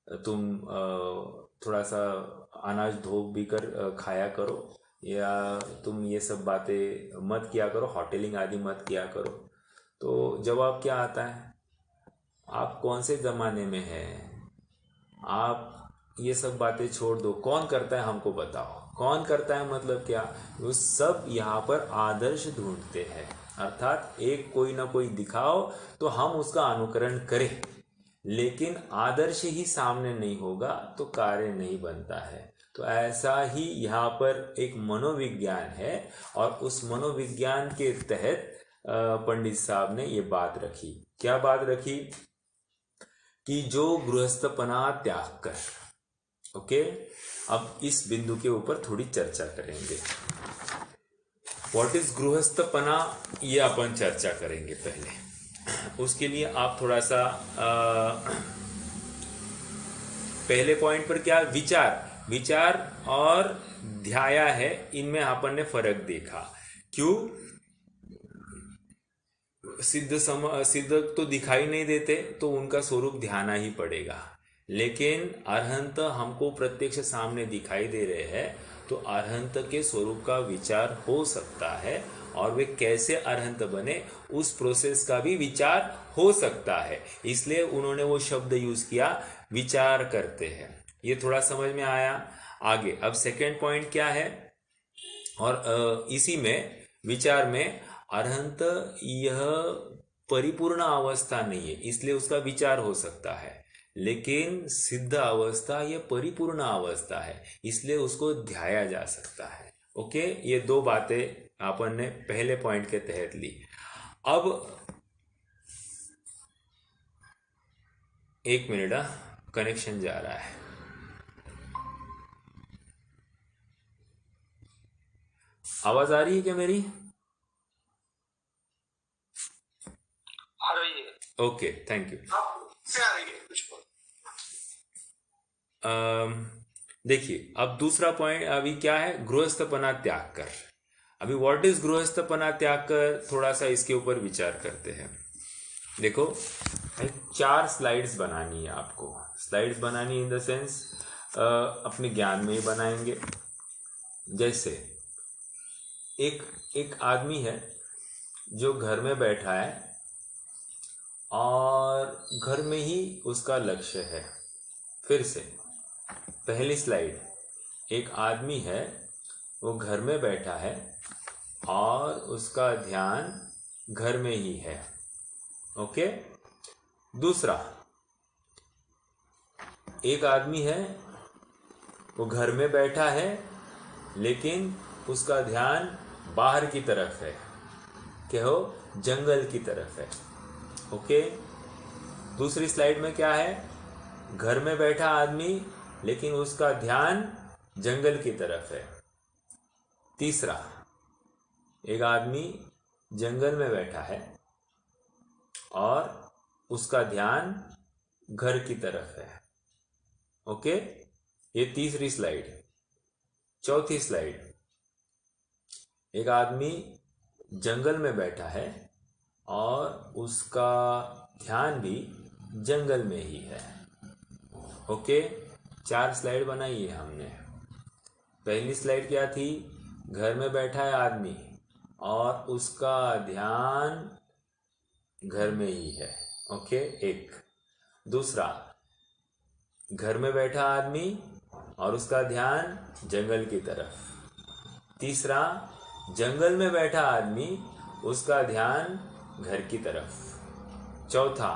तुम थोड़ा सा अनाज धो भी कर खाया करो, या तुम ये सब बातें मत किया करो, होटलिंग आदि मत किया करो। तो जवाब क्या आता है? आप कौन से ज़माने में हैं? आप ये सब बातें छोड़ दो। कौन करता है हमको बताओ। कौन करता है मतलब क्या? वो सब यहाँ पर आदर्श ढूंढते हैं, अर्थात एक कोई ना कोई दिखाओ तो हम उसका अनुकरण करें, लेकिन आदर्श ही सामने नहीं होगा तो कार्य नहीं बनता है। तो ऐसा ही यहाँ पर एक मनोविज्ञान है, और उस मनोविज्ञान के तहत पंडित साहब ने ये बात रखी। क्या बात रखी? कि जो गृहस्थपना त्याग कर। ओके, अब इस बिंदु के ऊपर थोड़ी चर्चा करेंगे। व्हाट इज गृहस्थपना, ये अपन चर्चा करेंगे पहले। उसके लिए आप थोड़ा सा पहले पॉइंट पर क्या विचार और ध्याया है, इनमें अपन ने फर्क देखा। क्यों? सिद्ध तो दिखाई नहीं देते, तो उनका स्वरूप ध्याना ही पड़ेगा। लेकिन अरहंत हमको प्रत्यक्ष सामने दिखाई दे रहे हैं, तो अरहंत के स्वरूप का विचार हो सकता है, और वे कैसे अरहंत बने उस प्रोसेस का भी विचार हो सकता है। इसलिए उन्होंने वो शब्द यूज किया, विचार करते हैं। ये थोड़ा समझ में आया। आगे अब सेकेंड पॉइंट क्या है? और इसी में विचार में अरहंत यह परिपूर्ण अवस्था नहीं है, इसलिए उसका विचार हो सकता है। लेकिन सिद्ध अवस्था यह परिपूर्ण अवस्था है, इसलिए उसको ध्याया जा सकता है। ओके, ये दो बातें अपन ने पहले पॉइंट के तहत ली। अब एक मिनट, कनेक्शन जा रहा है। आवाज आ रही है क्या मेरी? आ रही है। Okay, thank you. से आ रही है कुछ देखिए, अब दूसरा पॉइंट अभी क्या है? गृहस्थपना त्याग कर। अभी व्हाट इज गृहस्थपना त्याग कर, थोड़ा सा इसके ऊपर विचार करते हैं। देखो, 4 स्लाइड्स बनानी है आपको। स्लाइड्स बनानी इन द सेंस अपने ज्ञान में ही बनाएंगे। जैसे एक आदमी है जो घर में बैठा है और घर में ही उसका लक्ष्य है। फिर से पहली स्लाइड, एक आदमी है वो घर में बैठा है और उसका ध्यान घर में ही है। ओके। दूसरा, एक आदमी है वो घर में बैठा है लेकिन उसका ध्यान बाहर की तरफ है, कहो जंगल की तरफ है। ओके। दूसरी स्लाइड में क्या है? घर में बैठा आदमी लेकिन उसका ध्यान जंगल की तरफ है। तीसरा, एक आदमी जंगल में बैठा है और उसका ध्यान घर की तरफ है। ओके, ये तीसरी स्लाइड। चौथी स्लाइड, एक आदमी जंगल में बैठा है और उसका ध्यान भी जंगल में ही है। ओके, 4 स्लाइड बनाई है हमने। पहली स्लाइड क्या थी? घर में बैठा है आदमी और उसका ध्यान घर में ही है। ओके, एक। दूसरा, घर में बैठा आदमी और उसका ध्यान जंगल की तरफ। तीसरा, जंगल में बैठा आदमी, उसका ध्यान घर की तरफ। चौथा,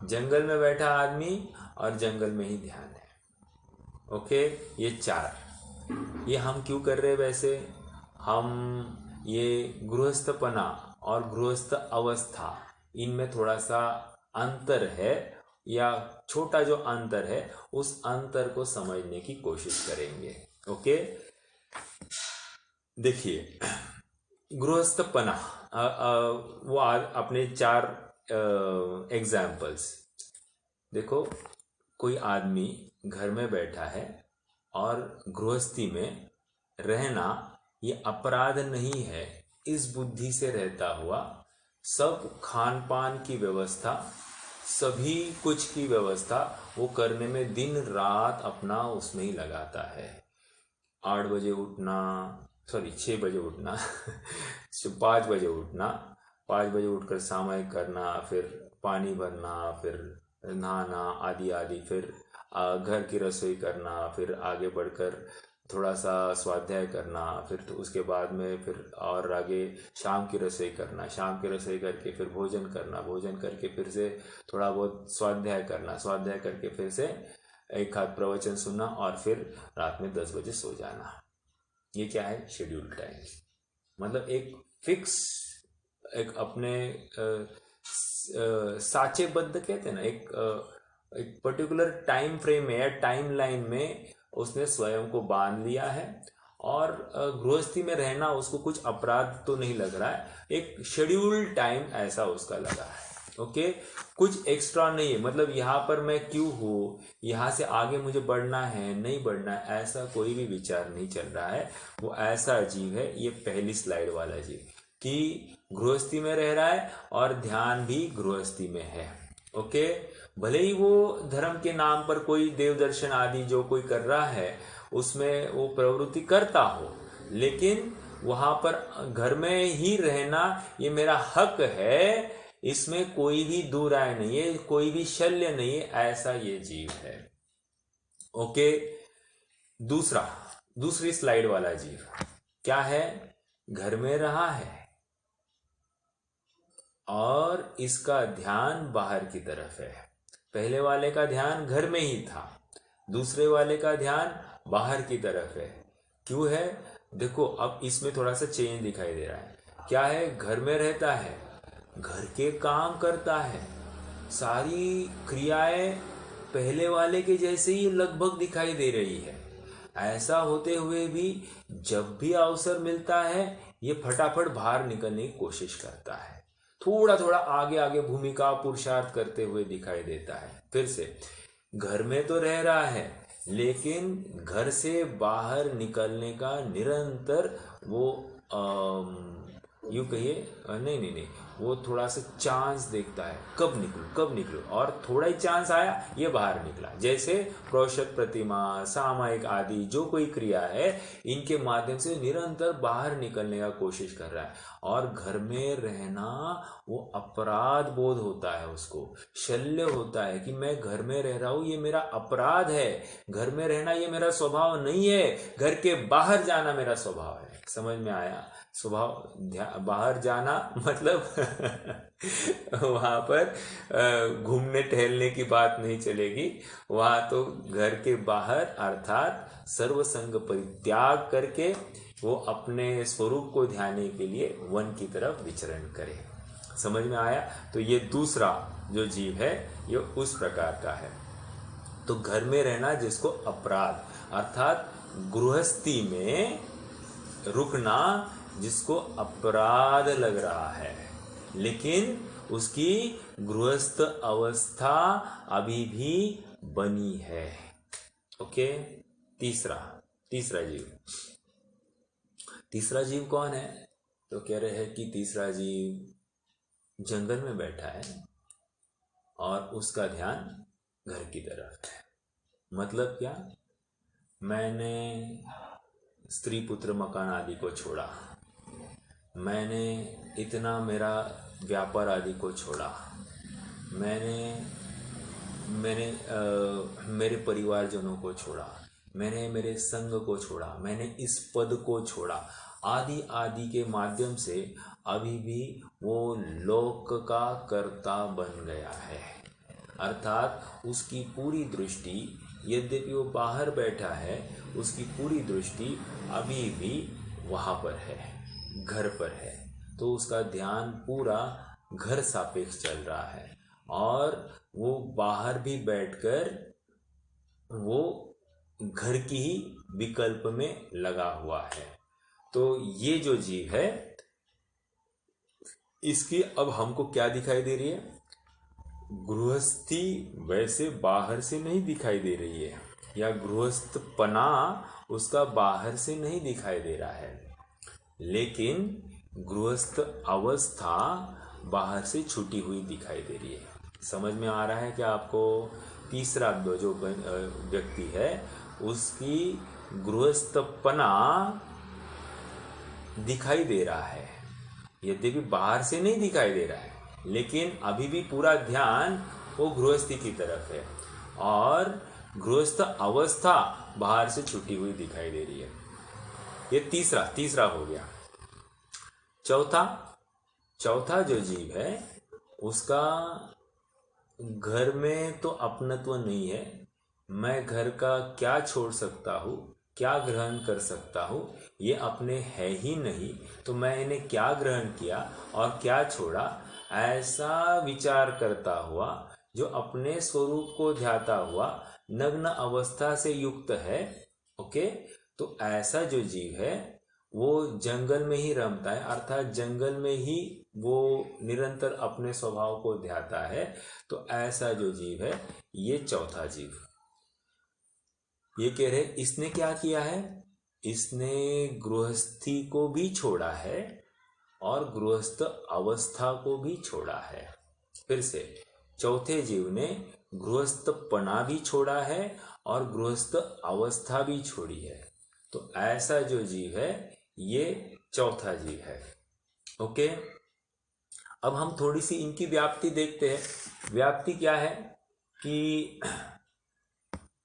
जंगल में बैठा आदमी और जंगल में ही ध्यान है। ओके, ये 4। ये हम क्यों कर रहे हैं? वैसे हम ये गृहस्थपना और गृहस्थ अवस्था, इनमें थोड़ा सा अंतर है, या छोटा जो अंतर है उस अंतर को समझने की कोशिश करेंगे। ओके, देखिए, गृहस्थपना वो अपने 4 एग्जाम्पल्स देखो। कोई आदमी घर में बैठा है और गृहस्थी में रहना ये अपराध नहीं है, इस बुद्धि से रहता हुआ सब खान पान की व्यवस्था, सभी कुछ की व्यवस्था वो करने में दिन रात अपना उसमें ही लगाता है। 8 बजे उठना, सॉरी 6 बजे उठना 5 बजे उठना, 5 बजे उठकर सामायिक करना, फिर पानी भरना, फिर नहाना आदि आदि, फिर घर की रसोई करना, फिर आगे बढ़कर थोड़ा सा स्वाध्याय करना, फिर तो उसके बाद में फिर और आगे शाम की रसोई करना, शाम की रसोई करके फिर भोजन करना, भोजन करके फिर से थोड़ा बहुत स्वाध्याय करना, स्वाध्याय करके फिर से एक आध प्रवचन सुनना और फिर रात में 10 बजे सो जाना। ये क्या है? Schedule time. मतलब एक फिक्स, एक अपने साचेबद्ध कहते हैं ना, एक पर्टिकुलर टाइम फ्रेम में या टाइम लाइन में उसने स्वयं को बांध लिया है। और गृहस्थी में रहना उसको कुछ अपराध तो नहीं लग रहा है, एक शेड्यूल टाइम ऐसा उसका लगा है। ओके, कुछ एक्स्ट्रा नहीं है, मतलब यहाँ पर मैं क्यों हूँ, यहाँ से आगे मुझे बढ़ना है नहीं बढ़ना है, ऐसा कोई भी विचार नहीं चल रहा है। वो ऐसा जीव है, ये पहली स्लाइड वाला जीव, कि गृहस्थी में रह रहा है और ध्यान भी गृहस्थी में है। ओके, भले ही वो धर्म के नाम पर कोई देव दर्शन आदि जो कोई कर रहा है उसमें वो प्रवृत्ति करता हो, लेकिन वहां पर घर में ही रहना ये मेरा हक है, इसमें कोई भी दो राय नहीं है, कोई भी शल्य नहीं है, ऐसा ये जीव है। ओके, दूसरी स्लाइड वाला जीव क्या है? घर में रहा है और इसका ध्यान बाहर की तरफ है। पहले वाले का ध्यान घर में ही था, दूसरे वाले का ध्यान बाहर की तरफ है। क्यों है? देखो, अब इसमें थोड़ा सा चेंज दिखाई दे रहा है। क्या है? घर में रहता है, घर के काम करता है, सारी क्रियाएं पहले वाले के जैसे ही लगभग दिखाई दे रही है। ऐसा होते हुए भी जब भी अवसर मिलता है ये फटाफट बाहर निकलने की कोशिश करता है, थोड़ा थोड़ा आगे आगे भूमिका पुरुषार्थ करते हुए दिखाई देता है। फिर से घर में तो रह रहा है, लेकिन घर से बाहर निकलने का निरंतर वो यूँ कहिए, नहीं, वो थोड़ा सा चांस देखता है, कब निकलूं, और थोड़ा ही चांस आया ये बाहर निकला। जैसे प्रोषक प्रतिमा, सामायिक आदि जो कोई क्रिया है, इनके माध्यम से निरंतर बाहर निकलने का कोशिश कर रहा है। और घर में रहना वो अपराध बोध होता है, उसको शल्य होता है कि मैं घर में रह रहा हूं, ये मेरा अपराध है, घर में रहना ये मेरा स्वभाव नहीं है, घर के बाहर जाना मेरा स्वभाव है। समझ में आया? स्वभाव बाहर जाना मतलब वहां पर घूमने टहलने की बात नहीं चलेगी, वहां तो घर के बाहर अर्थात सर्वसंग परित्याग करके वो अपने स्वरूप को ध्याने के लिए वन की तरफ विचरण करे। समझ में आया? तो ये दूसरा जो जीव है ये उस प्रकार का है। तो घर में रहना जिसको अपराध अर्थात गृहस्थी में रुकना जिसको अपराध लग रहा है, लेकिन उसकी गृहस्थ अवस्था अभी भी बनी है। ओके, तीसरा जीव कौन है? तो कह रहे हैं कि तीसरा जीव जंगल में बैठा है और उसका ध्यान घर की तरफ है। मतलब क्या? मैंने स्त्री पुत्र मकान आदि को छोड़ा, मैंने इतना मेरा व्यापार आदि को छोड़ा, मैंने मेरे परिवारजनों को छोड़ा, मैंने मेरे संग को छोड़ा, मैंने इस पद को छोड़ा, आदि आदि के माध्यम से अभी भी वो लोक का कर्ता बन गया है। अर्थात उसकी पूरी दृष्टि, यद्यपि वो बाहर बैठा है, उसकी पूरी दृष्टि अभी भी वहाँ पर है, घर पर है। तो उसका ध्यान पूरा घर सापेक्ष चल रहा है और वो बाहर भी बैठकर वो घर की ही विकल्प में लगा हुआ है। तो ये जो जीव है इसकी अब हमको क्या दिखाई दे रही है? गृहस्थी वैसे बाहर से नहीं दिखाई दे रही है, या गृहस्थपना उसका बाहर से नहीं दिखाई दे रहा है, लेकिन गृहस्थ अवस्था बाहर से छूटी हुई दिखाई दे रही है। समझ में आ रहा है क्या आपको? तीसरा जो व्यक्ति है उसकी गृहस्थपना दिखाई दे रहा है, यद्यपि बाहर से नहीं दिखाई दे रहा है, लेकिन अभी भी पूरा ध्यान वो गृहस्थी की तरफ है और गृहस्थ अवस्था बाहर से छुटी हुई दिखाई दे रही है। ये तीसरा हो गया। चौथा जो जीव है उसका घर में तो अपनत्व नहीं है। मैं घर का क्या छोड़ सकता हूँ, क्या ग्रहण कर सकता हूँ, ये अपने है ही नहीं, तो मैं इन्हें क्या ग्रहण किया और क्या छोड़ा, ऐसा विचार करता हुआ जो अपने स्वरूप को ध्याता हुआ नग्न अवस्था से युक्त है। ओके, तो ऐसा जो जीव है वो जंगल में ही रमता है, अर्थात जंगल में ही वो निरंतर अपने स्वभाव को ध्याता है। तो ऐसा जो जीव है ये चौथा जीव। ये कह रहे इसने क्या किया है, इसने गृहस्थी को भी छोड़ा है और गृहस्थ अवस्था को भी छोड़ा है। फिर से चौथे जीव ने गृहस्थपना भी छोड़ा है और गृहस्थ अवस्था भी छोड़ी है। तो ऐसा जो जीव है ये चौथा जीव है। ओके, अब हम थोड़ी सी इनकी व्याप्ति देखते हैं। व्याप्ति क्या है कि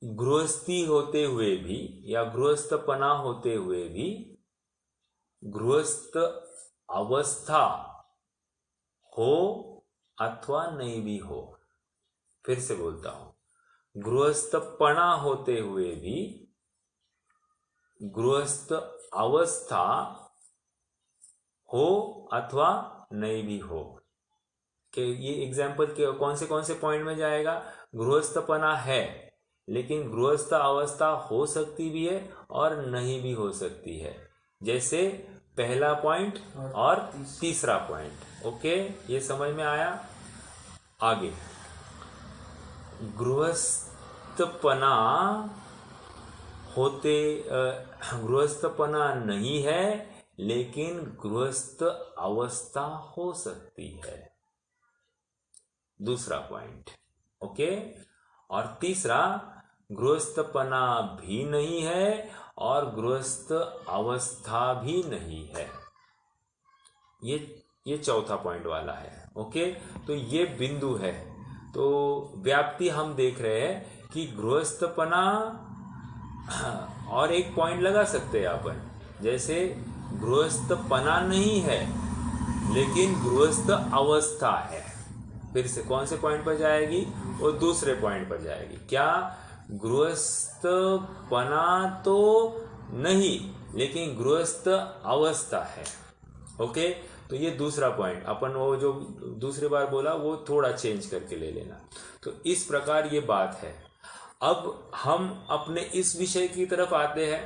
गृहस्थी होते हुए भी या गृहस्थपना होते हुए भी गृहस्थ अवस्था हो अथवा नहीं भी हो। फिर से बोलता हूं, गृहस्थपना होते हुए भी गृहस्थ अवस्था हो अथवा नहीं भी हो। कि ये एग्जाम्पल के कौन से पॉइंट में जाएगा, गृहस्थपना है लेकिन गृहस्थ अवस्था हो सकती भी है और नहीं भी हो सकती है, जैसे पहला पॉइंट और तीसरा पॉइंट। ओके, ये समझ में आया। आगे, गृहस्थपना होते गृहस्थपना नहीं है लेकिन गृहस्थ अवस्था हो सकती है, दूसरा पॉइंट। ओके, और तीसरा, गृहस्थपना भी नहीं है और गृहस्थ अवस्था भी नहीं है। ये चौथा पॉइंट वाला है। ओके, तो ये बिंदु है। तो व्याप्ति हम देख रहे हैं कि गृहस्थपना, और एक पॉइंट लगा सकते हैं अपन, जैसे गृहस्थपना नहीं है लेकिन गृहस्थ अवस्था है। फिर से कौन से पॉइंट पर जाएगी, वो दूसरे पॉइंट पर जाएगी। क्या, गृहस्थपना तो नहीं लेकिन गृहस्थ अवस्था है। ओके, तो ये दूसरा पॉइंट अपन वो जो दूसरी बार बोला वो थोड़ा चेंज करके ले लेना। तो इस प्रकार ये बात है। अब हम अपने इस विषय की तरफ आते हैं।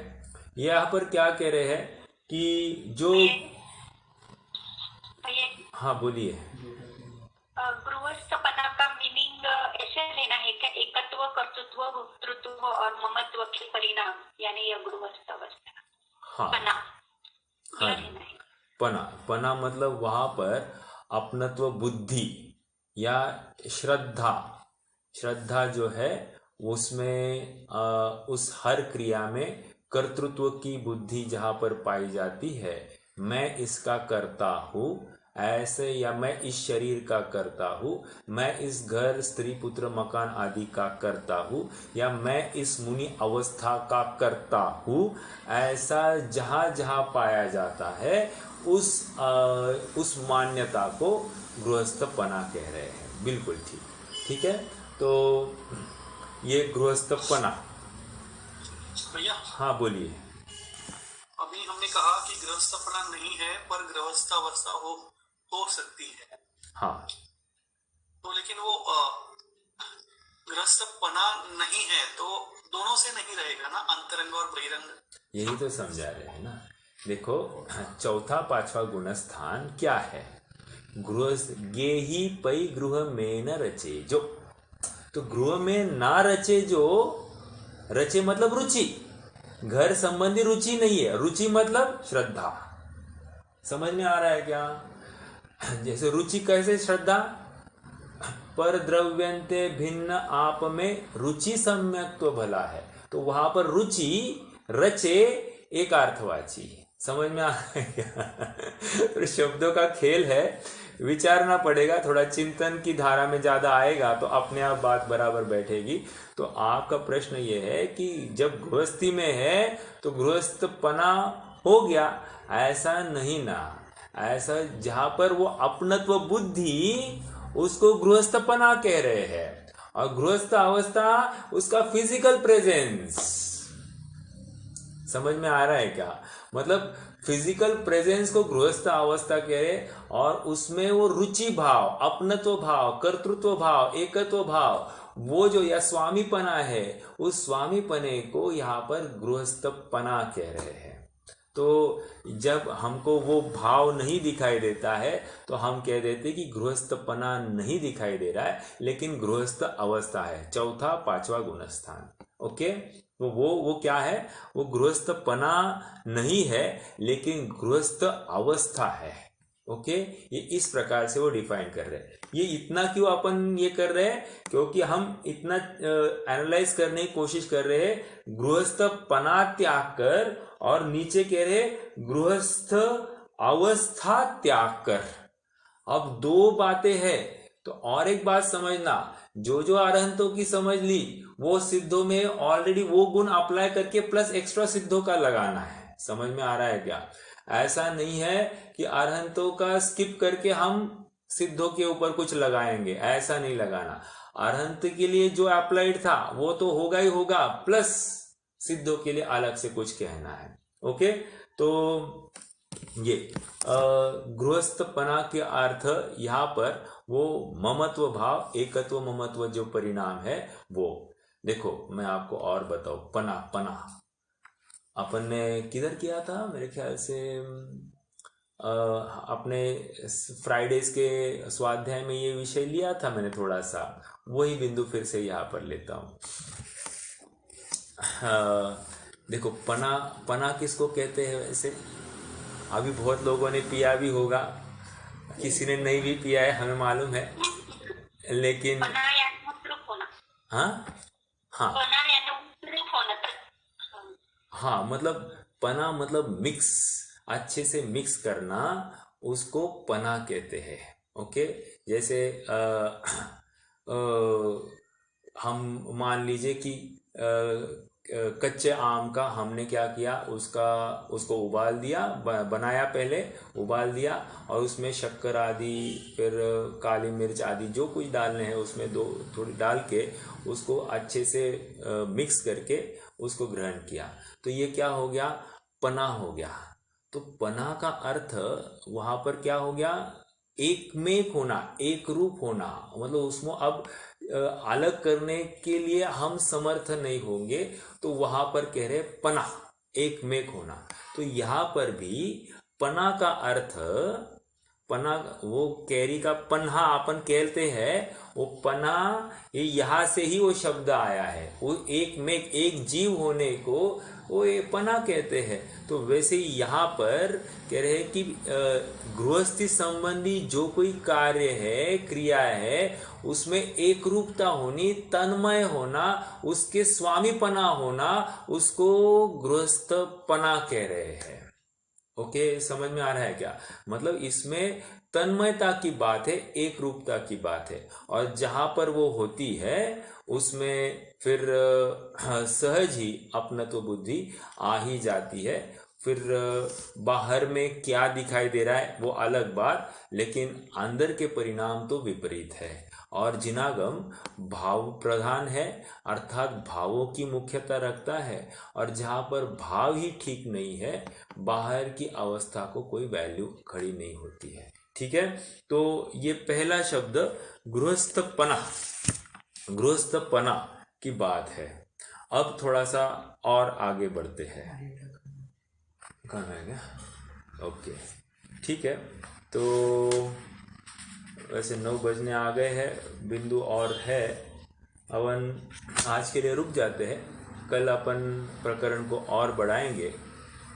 यहाँ पर क्या कह रहे हैं कि जो, हाँ बोलिए। गृहस्थपना का मीनिंग ऐसे लेना है क्या, एकत्व, कर्तृत्व, भोक्तृत्व और ममत्व के परिणाम, यानी यह गृहस्थ अवस्था। हाँ, पना, हाँ, पना मतलब वहां पर अपनत्व बुद्धि या श्रद्धा जो है उसमें उस हर क्रिया में कर्तृत्व की बुद्धि जहां पर पाई जाती है, मैं इसका करता हूँ ऐसे, या मैं इस शरीर का करता हूँ, मैं इस घर, स्त्री, पुत्र, मकान आदि का करता हूँ, या मैं इस मुनि अवस्था का करता हूँ, ऐसा जहाँ जहाँ पाया जाता है उस मान्यता को गृहस्थपना कह रहे हैं। बिल्कुल ठीक है। तो ये गृहस्थपना। भैया, हाँ बोलिए। अभी हमने कहा कि गृहस्थपना नहीं है पर गृहस्थ अवस्था हो सकती है। हाँ, तो लेकिन वो गृहस्थपना नहीं है तो दोनों से नहीं रहेगा ना, अंतरंग और बहिरंग। यही तो समझा रहे हैं ना। देखो, चौथा पांचवा गुणस्थान क्या है, गृह गेही पई गृह में न रचे जो। तो गृह में ना रचे जो, रचे मतलब रुचि, घर संबंधी रुचि नहीं है, रुचि मतलब श्रद्धा। समझ में आ रहा है क्या? जैसे रुचि कैसे श्रद्धा, पर द्रव्यंते भिन्न आप में रुचि सम्यक तो भला है। तो वहां पर रुचि रचे एक अर्थवाची। समझ में आ रहा है क्या? तो शब्दों का खेल है, विचारना पड़ेगा, थोड़ा चिंतन की धारा में ज्यादा आएगा तो अपने आप बात बराबर बैठेगी। तो आपका प्रश्न ये है कि जब गृहस्थी में है तो गृहस्थपना हो गया, ऐसा नहीं ना, ऐसा जहां पर वो अपनत्व बुद्धि उसको गृहस्थपना कह रहे हैं, और गृहस्थ अवस्था उसका फिजिकल प्रेजेंस। समझ में आ रहा है क्या? मतलब फिजिकल प्रेजेंस को गृहस्थ अवस्था कह रहे, और उसमें वो रुचि भाव, अपनत्व भाव, कर्तृत्व भाव, एकत्व भाव, वो जो या स्वामीपना है, उस स्वामीपने को यहाँ पर गृहस्थपना कह रहे हैं। तो जब हमको वो भाव नहीं दिखाई देता है तो हम कह देते कि गृहस्थपना नहीं दिखाई दे रहा है, लेकिन गृहस्थ अवस्था है, चौथा पांचवा गुणस्थान। ओके, तो वो क्या है? वो गृहस्थपना नहीं है लेकिन गृहस्थ अवस्था है। ओके, ये इस प्रकार से वो डिफाइन कर रहे हैं। ये इतना क्यों अपन ये कर रहे हैं? क्योंकि हम इतना एनालाइज करने की कोशिश कर रहे हैं, गृहस्थपना त्याग कर, और नीचे कह रहे गृहस्थ अवस्था त्याग कर। अब दो बातें हैं, तो और एक बात समझना, जो अरहंतों की समझ ली वो सिद्धों में ऑलरेडी वो गुण अप्लाई करके प्लस एक्स्ट्रा सिद्धों का लगाना है। समझ में आ रहा है क्या? ऐसा नहीं है कि अरहंतों का स्किप करके हम सिद्धों के ऊपर कुछ लगाएंगे, ऐसा नहीं लगाना। अरहंत के लिए जो अप्लाइड था वो तो होगा ही होगा, प्लस सिद्धों के लिए अलग से कुछ कहना है। ओके, तो ये गृहस्थपना के अर्थ यहाँ पर वो ममत्व भाव, एकत्व ममत्व जो परिणाम है वो देखो। मैं आपको और बताऊं, पना अपन ने किधर किया था? मेरे ख्याल से अपने फ्राइडेज के स्वाध्याय में ये विषय लिया था मैंने थोड़ा सा, वही बिंदु फिर से यहाँ पर लेता हूँ। देखो, पना किसको कहते हैं? वैसे अभी बहुत लोगों ने पिया भी होगा, किसी ने नहीं भी पिया है, हमें मालूम है, लेकिन हाँ हाँ हाँ, मतलब पना मतलब मिक्स, अच्छे से मिक्स करना, उसको पना कहते हैं। ओके, जैसे हम मान लीजिए कि कच्चे आम का हमने क्या किया, उसको उबाल दिया, बनाया पहले, उबाल दिया, और उसमें शक्कर आदि, फिर काली मिर्च आदि जो कुछ डालने हैं उसमें थोड़ी डाल के उसको अच्छे से मिक्स करके उसको ग्रहण किया, तो ये क्या हो गया? पना हो गया। तो पना का अर्थ वहां पर क्या हो गया? एक में होना, एक रूप होना, मतलब उसमें अब अलग करने के लिए हम समर्थ नहीं होंगे, तो वहां पर कह रहे पना, एक में होना। तो यहां पर भी पना का अर्थ, पना वो कैरी का पन्हा अपन कहते हैं, वो पना ये यहाँ से ही वो शब्द आया है, वो एक में, एक जीव होने को वो ये पना कहते हैं। तो वैसे ही यहाँ पर कह रहे हैं कि गृहस्थी संबंधी जो कोई कार्य है, क्रिया है, उसमें एक रूपता होनी, तन्मय होना, उसके स्वामीपना होना, उसको गृहस्थपना कह रहे हैं। ओके, समझ में आ रहा है क्या? मतलब इसमें तन्मयता की बात है, एक रूपता की बात है, और जहां पर वो होती है उसमें फिर सहज ही अपनत्व बुद्धि आ ही जाती है। फिर बाहर में क्या दिखाई दे रहा है वो अलग बात, लेकिन अंदर के परिणाम तो विपरीत है। और जिनागम भाव प्रधान है, अर्थात भावों की मुख्यता रखता है, और जहां पर भाव ही ठीक नहीं है, बाहर की अवस्था को कोई वैल्यू खड़ी नहीं होती है। ठीक है, तो ये पहला शब्द गृहस्थपना की बात है। अब थोड़ा सा और आगे बढ़ते हैं। कहाँ है क्या? ओके, ठीक है, तो वैसे 9 बजने आ गए हैं, बिंदु और है, अपन आज के लिए रुक जाते हैं, कल अपन प्रकरण को और बढ़ाएंगे।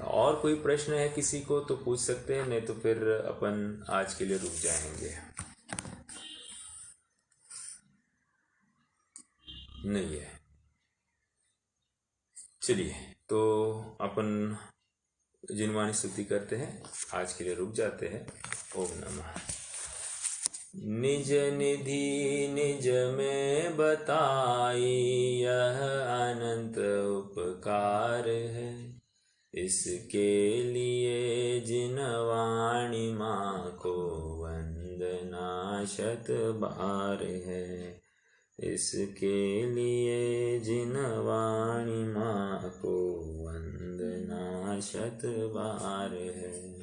और कोई प्रश्न है किसी को तो पूछ सकते हैं, नहीं तो फिर अपन आज के लिए रुक जाएंगे। नहीं है? चलिए, तो अपन जिनवाणी स्तुति करते हैं, आज के लिए रुक जाते हैं। ओम नमः। निज निधि निज में बताई, यह अनंत उपकार है। इसके लिए जिनवाणी माँ को वंदना शत बार है। इसके लिए जिनवाणी माँ को वंदना शत बार है।